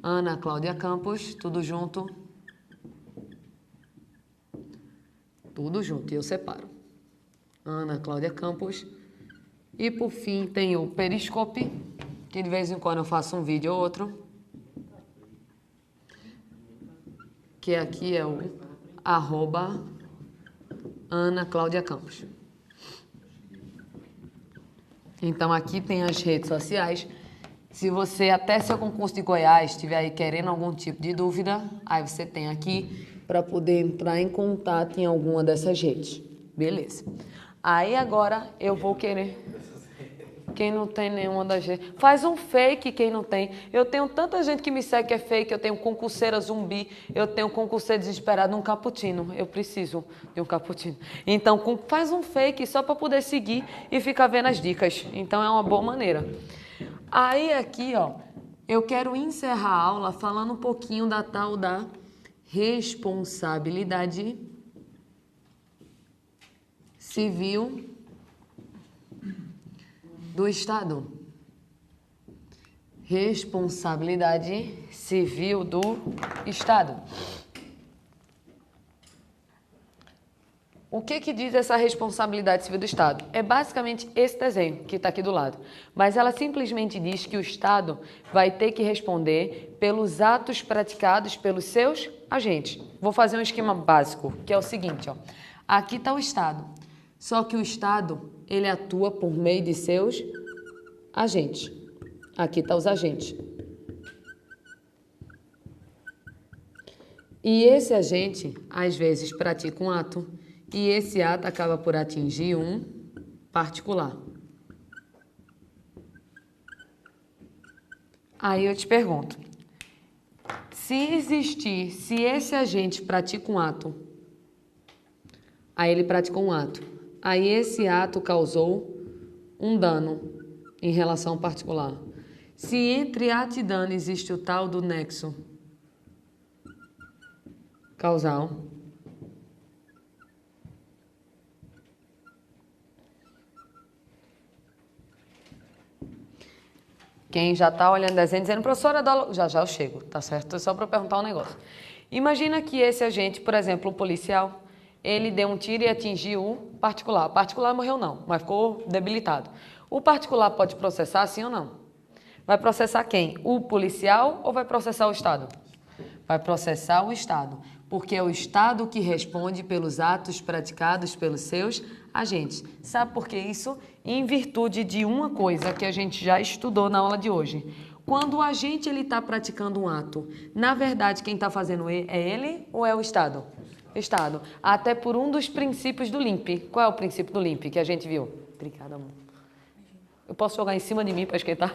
Ana Cláudia Campos, tudo junto. Tudo junto, e eu separo. Ana Cláudia Campos. E por fim tem o Periscope, que de vez em quando eu faço um vídeo ou outro. Que aqui é o @Ana Cláudia Campos. Então aqui tem as redes sociais. Se você, até seu concurso de Goiás, estiver aí querendo algum tipo de dúvida, aí você tem aqui para poder entrar em contato em alguma dessas redes. Beleza. Aí agora eu vou querer... Quem não tem nenhuma das redes, faz um fake quem não tem. Eu tenho tanta gente que me segue que é fake, eu tenho concurseira zumbi, eu tenho concurseira desesperado, um cappuccino. Eu preciso de um cappuccino. Então, faz um fake só para poder seguir e ficar vendo as dicas. Então, é uma boa maneira. Aí, aqui, ó, eu quero encerrar a aula falando um pouquinho da tal da responsabilidade civil do Estado. Responsabilidade civil do Estado. O que diz essa responsabilidade civil do Estado? É basicamente esse desenho que está aqui do lado. Mas ela simplesmente diz que o Estado vai ter que responder pelos atos praticados pelos seus agentes. Vou fazer um esquema básico, que é o seguinte, ó. Aqui está o Estado. Só que o Estado, ele atua por meio de seus agentes. Aqui está os agentes. E esse agente, às vezes, pratica um ato, e esse ato acaba por atingir um particular. Aí eu te pergunto, se esse agente pratica um ato, aí ele praticou um ato, aí esse ato causou um dano em relação ao particular. Se entre ato e dano existe o tal do nexo causal, quem já está olhando desenho dizendo, professora, já eu chego, tá certo? Só para perguntar um negócio. Imagina que esse agente, por exemplo, o policial, ele deu um tiro e atingiu o particular. O particular morreu não, mas ficou debilitado. O particular pode processar, sim ou não? Vai processar quem? O policial ou vai processar o Estado? Vai processar o Estado. porque é o Estado que responde pelos atos praticados pelos seus agentes. Sabe por que isso? Em virtude de uma coisa que a gente já estudou na aula de hoje. Quando o agente está praticando um ato, na verdade quem está fazendo é ele ou é o Estado? Estado. Até por um dos princípios do LIMP. Qual é o princípio do LIMP que a gente viu? Obrigada, amor. Eu posso jogar em cima de mim para esquentar?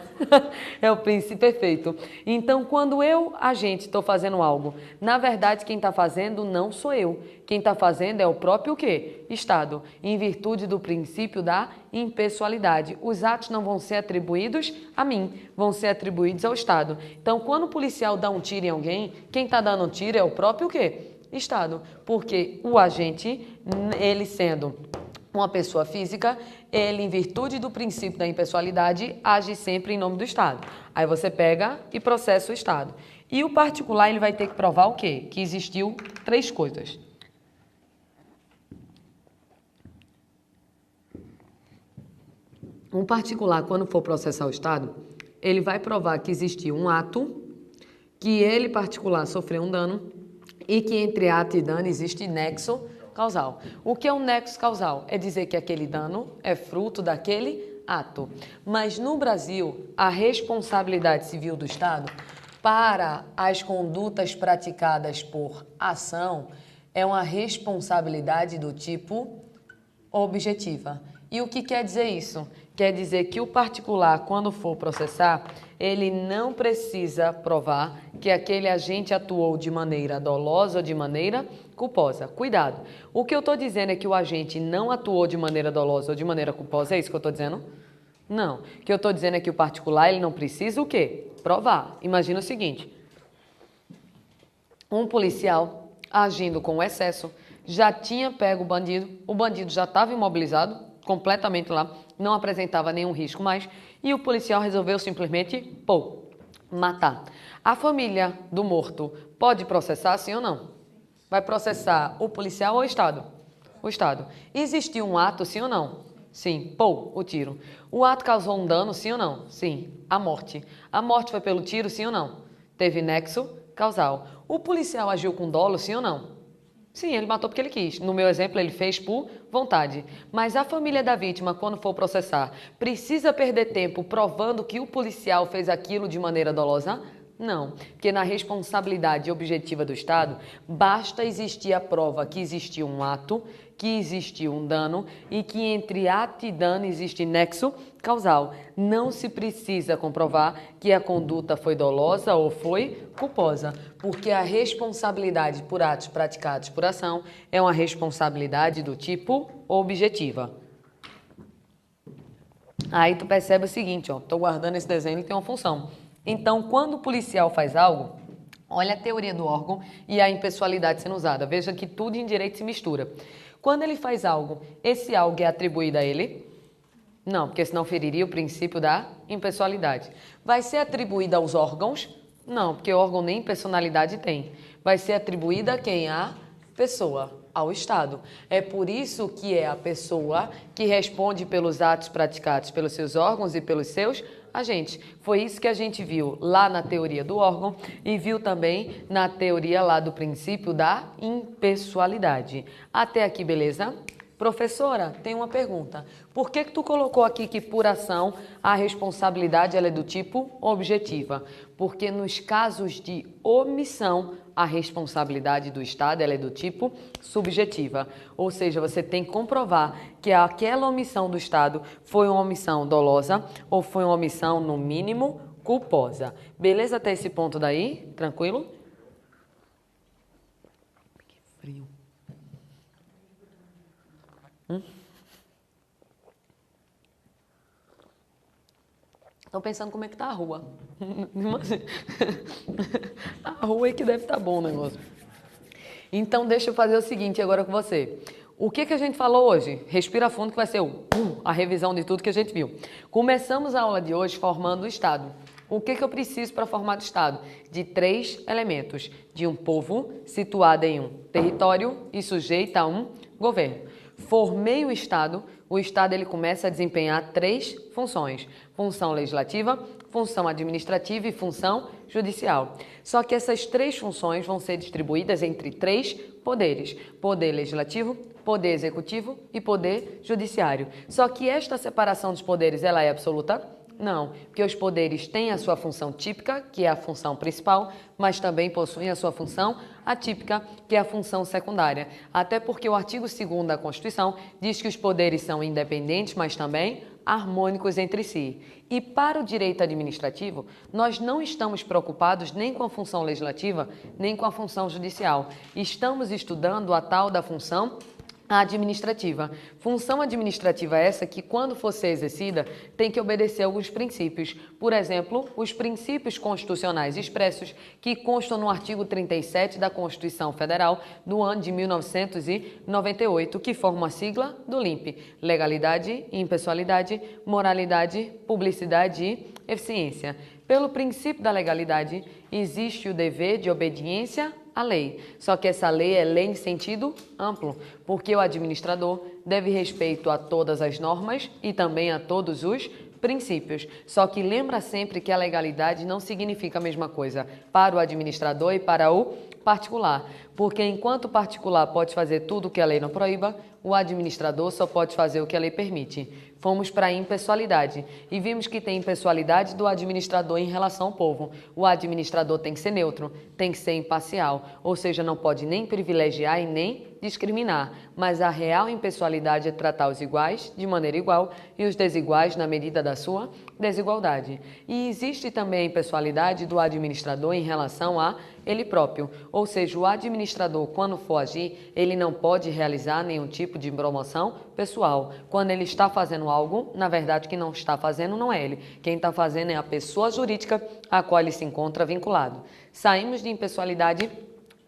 É o princípio perfeito. Então, quando eu, agente, estou fazendo algo, na verdade, quem está fazendo não sou eu. Quem está fazendo é o próprio o quê? Estado. Em virtude do princípio da impessoalidade. Os atos não vão ser atribuídos a mim, vão ser atribuídos ao Estado. Então, quando o policial dá um tiro em alguém, quem está dando um tiro é o próprio o quê? Estado. Porque o agente, ele sendo uma pessoa física, ele, em virtude do princípio da impessoalidade, age sempre em nome do Estado. Aí você pega e processa o Estado. E o particular, ele vai ter que provar o quê? Que existiu 3 coisas. Um particular, quando for processar o Estado, ele vai provar que existiu um ato, que ele, particular, sofreu um dano e que entre ato e dano existe nexo causal. O que é um nexo causal? É dizer que aquele dano é fruto daquele ato. Mas no Brasil, a responsabilidade civil do Estado para as condutas praticadas por ação é uma responsabilidade do tipo objetiva. E o que quer dizer isso? Quer dizer que o particular, quando for processar, ele não precisa provar que aquele agente atuou de maneira dolosa ou de maneira culposa. Cuidado. O que eu estou dizendo é que o agente não atuou de maneira dolosa ou de maneira culposa. É isso que eu estou dizendo? Não. O que eu estou dizendo é que o particular, ele não precisa o quê? Provar. Imagina o seguinte. Um policial, agindo com excesso, já tinha pego o bandido já estava imobilizado, completamente lá, não apresentava nenhum risco mais, e o policial resolveu simplesmente, matar. A família do morto pode processar, sim ou não? Vai processar o policial ou o Estado? O Estado. Existiu um ato, sim ou não? Sim. O tiro. O ato causou um dano, sim ou não? Sim. A morte. A morte foi pelo tiro, sim ou não? Teve nexo causal. O policial agiu com dolo, sim ou não? Sim, ele matou porque ele quis. No meu exemplo, ele fez por vontade. Mas a família da vítima, quando for processar, precisa perder tempo provando que o policial fez aquilo de maneira dolosa? Não, porque na responsabilidade objetiva do Estado, basta existir a prova que existiu um ato, que existiu um dano e que entre ato e dano existe nexo causal. Não se precisa comprovar que a conduta foi dolosa ou foi culposa, porque a responsabilidade por atos praticados por ação é uma responsabilidade do tipo objetiva. Aí tu percebe o seguinte, ó, tô guardando esse desenho, ele tem uma função. Então, quando o policial faz algo, olha a teoria do órgão e a impessoalidade sendo usada. Veja que tudo em direito se mistura. Quando ele faz algo, esse algo é atribuído a ele? Não, porque senão feriria o princípio da impessoalidade. Vai ser atribuído aos órgãos? Não, porque órgão nem personalidade tem. Vai ser atribuída a quem? A pessoa, ao Estado. É por isso que é a pessoa que responde pelos atos praticados pelos seus órgãos e pelos seus agentes. Foi isso que a gente viu lá na teoria do órgão e viu também na teoria lá do princípio da impessoalidade. Até aqui, beleza? Professora, tem uma pergunta. Por que tu colocou aqui que por ação a responsabilidade ela é do tipo objetiva? Porque nos casos de omissão, a responsabilidade do Estado ela é do tipo subjetiva. Ou seja, você tem que comprovar que aquela omissão do Estado foi uma omissão dolosa ou foi uma omissão, no mínimo, culposa. Beleza até esse ponto daí? Tranquilo? Que frio. Estou pensando como é que tá a rua. A rua é que deve estar bom o negócio. Então, deixa eu fazer o seguinte agora com você. O que a gente falou hoje? Respira fundo que vai ser a revisão de tudo que a gente viu. Começamos a aula de hoje formando o Estado. O que eu preciso para formar o Estado? De 3 elementos. De um povo situado em um território e sujeito a um governo. formei o Estado ele começa a desempenhar 3 funções: função legislativa, função administrativa e função judicial. Só que essas 3 funções vão ser distribuídas entre 3 poderes: poder legislativo, poder executivo e poder judiciário. Só que esta separação dos poderes, ela é absoluta? Não, porque os poderes têm a sua função típica, que é a função principal, mas também possuem a sua função atípica, que é a função secundária. Até porque o artigo 2º da Constituição diz que os poderes são independentes, mas também harmônicos entre si. E para o direito administrativo, nós não estamos preocupados nem com a função legislativa, nem com a função judicial. Estamos estudando a tal da função administrativa. Função administrativa essa que, quando for ser exercida, tem que obedecer alguns princípios. Por exemplo, os princípios constitucionais expressos que constam no artigo 37 da Constituição Federal do ano de 1998, que forma a sigla do LIMP: legalidade, impessoalidade, moralidade, publicidade e eficiência. Pelo princípio da legalidade, existe o dever de obediência à lei. Só que essa lei é lei em sentido amplo, porque o administrador deve respeito a todas as normas e também a todos os princípios. Só que lembra sempre que a legalidade não significa a mesma coisa para o administrador e para o particular, porque enquanto o particular pode fazer tudo o que a lei não proíba, o administrador só pode fazer o que a lei permite. Fomos para a impessoalidade e vimos que tem impessoalidade do administrador em relação ao povo. O administrador tem que ser neutro, tem que ser imparcial, ou seja, não pode nem privilegiar e nem discriminar, mas a real impessoalidade é tratar os iguais de maneira igual e os desiguais na medida da sua desigualdade. E existe também a impessoalidade do administrador em relação a ele próprio, ou seja, o administrador, quando for agir, ele não pode realizar nenhum tipo de promoção pessoal. Quando ele está fazendo algo, na verdade, quem não está fazendo não é ele. Quem está fazendo é a pessoa jurídica a qual ele se encontra vinculado. Saímos de impessoalidade,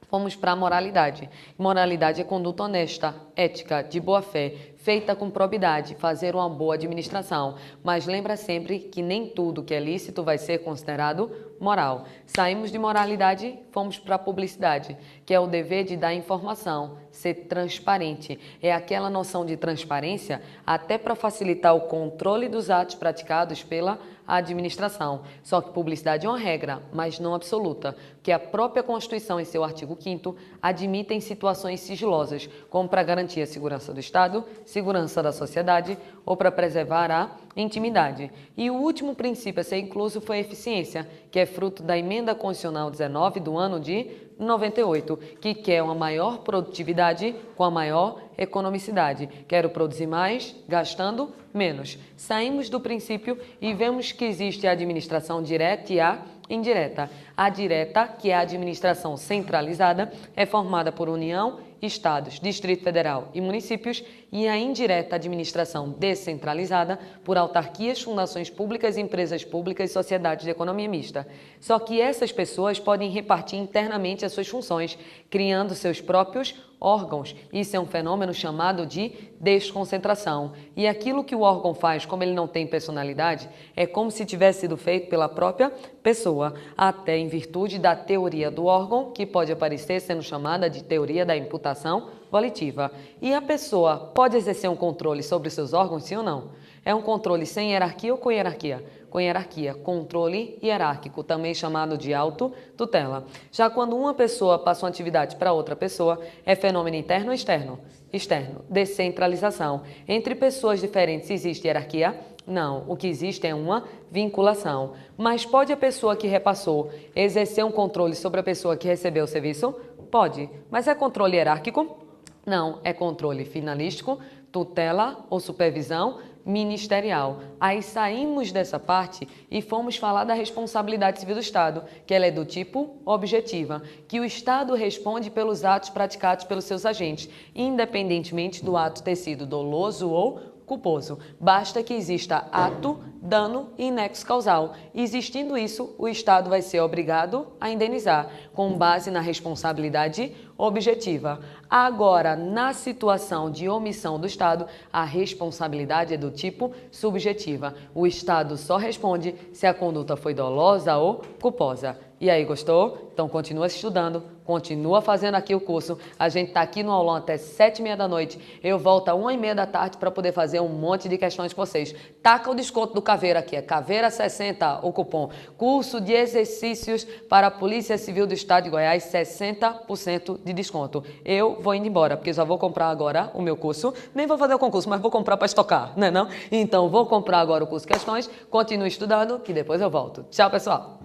fomos para a moralidade. Moralidade é conduta honesta, ética, de boa fé, feita com probidade, fazer uma boa administração. Mas lembra sempre que nem tudo que é lícito vai ser considerado moral. Saímos de moralidade, fomos para a publicidade, que é o dever de dar informação, ser transparente. É aquela noção de transparência até para facilitar o controle dos atos praticados pela administração. Só que publicidade é uma regra, mas não absoluta, que a própria Constituição, em seu artigo 5º, admite em situações sigilosas, como para garantir a segurança do Estado, segurança da sociedade ou para preservar a intimidade. E o último princípio a ser incluso foi a eficiência, que é fruto da Emenda Constitucional 19 do ano de 98, que quer uma maior produtividade com a maior economicidade. Quero produzir mais, gastando menos. Saímos do princípio e vemos que existe a administração direta e a indireta. A direta, que é a administração centralizada, é formada por União, Estados, Distrito Federal e municípios, e a indireta administração descentralizada por autarquias, fundações públicas, empresas públicas e sociedades de economia mista. Só que essas pessoas podem repartir internamente as suas funções, criando seus próprios órgãos. Isso é um fenômeno chamado de desconcentração. E aquilo que o órgão faz, como ele não tem personalidade, é como se tivesse sido feito pela própria pessoa, até em virtude da teoria do órgão, que pode aparecer sendo chamada de teoria da imputação volitiva. E a pessoa pode exercer um controle sobre seus órgãos, sim ou não? É um controle sem hierarquia ou com hierarquia? Com hierarquia, controle hierárquico, também chamado de autotutela. Já quando uma pessoa passa uma atividade para outra pessoa, é fenômeno interno ou externo? Externo. Descentralização. Entre pessoas diferentes existe hierarquia? Não, o que existe é uma vinculação. Mas pode a pessoa que repassou exercer um controle sobre a pessoa que recebeu o serviço? Pode. Mas é controle hierárquico? Não, é controle finalístico, tutela ou supervisão ministerial. Aí saímos dessa parte e fomos falar da responsabilidade civil do Estado, que ela é do tipo objetiva, que o Estado responde pelos atos praticados pelos seus agentes, independentemente do ato ter sido doloso ou culposo. Basta que exista ato, dano e nexo causal. Existindo isso, o Estado vai ser obrigado a indenizar, com base na responsabilidade objetiva. Agora, na situação de omissão do Estado, a responsabilidade é do tipo subjetiva. O Estado só responde se a conduta foi dolosa ou culposa. E aí, gostou? Então continua estudando, continua fazendo aqui o curso. A gente tá aqui no aulão até 7h30 da noite. Eu volto às 1h30 da tarde para poder fazer um monte de questões com vocês. Taca o desconto do Caveira aqui, é Caveira 60 o cupom. Curso de exercícios para a Polícia Civil do Estado de Goiás, 60% de desconto. Eu vou indo embora, porque já vou comprar agora o meu curso. Nem vou fazer o concurso, mas vou comprar para estocar, né não? Então vou comprar agora o curso Questões, continue estudando, que depois eu volto. Tchau, pessoal!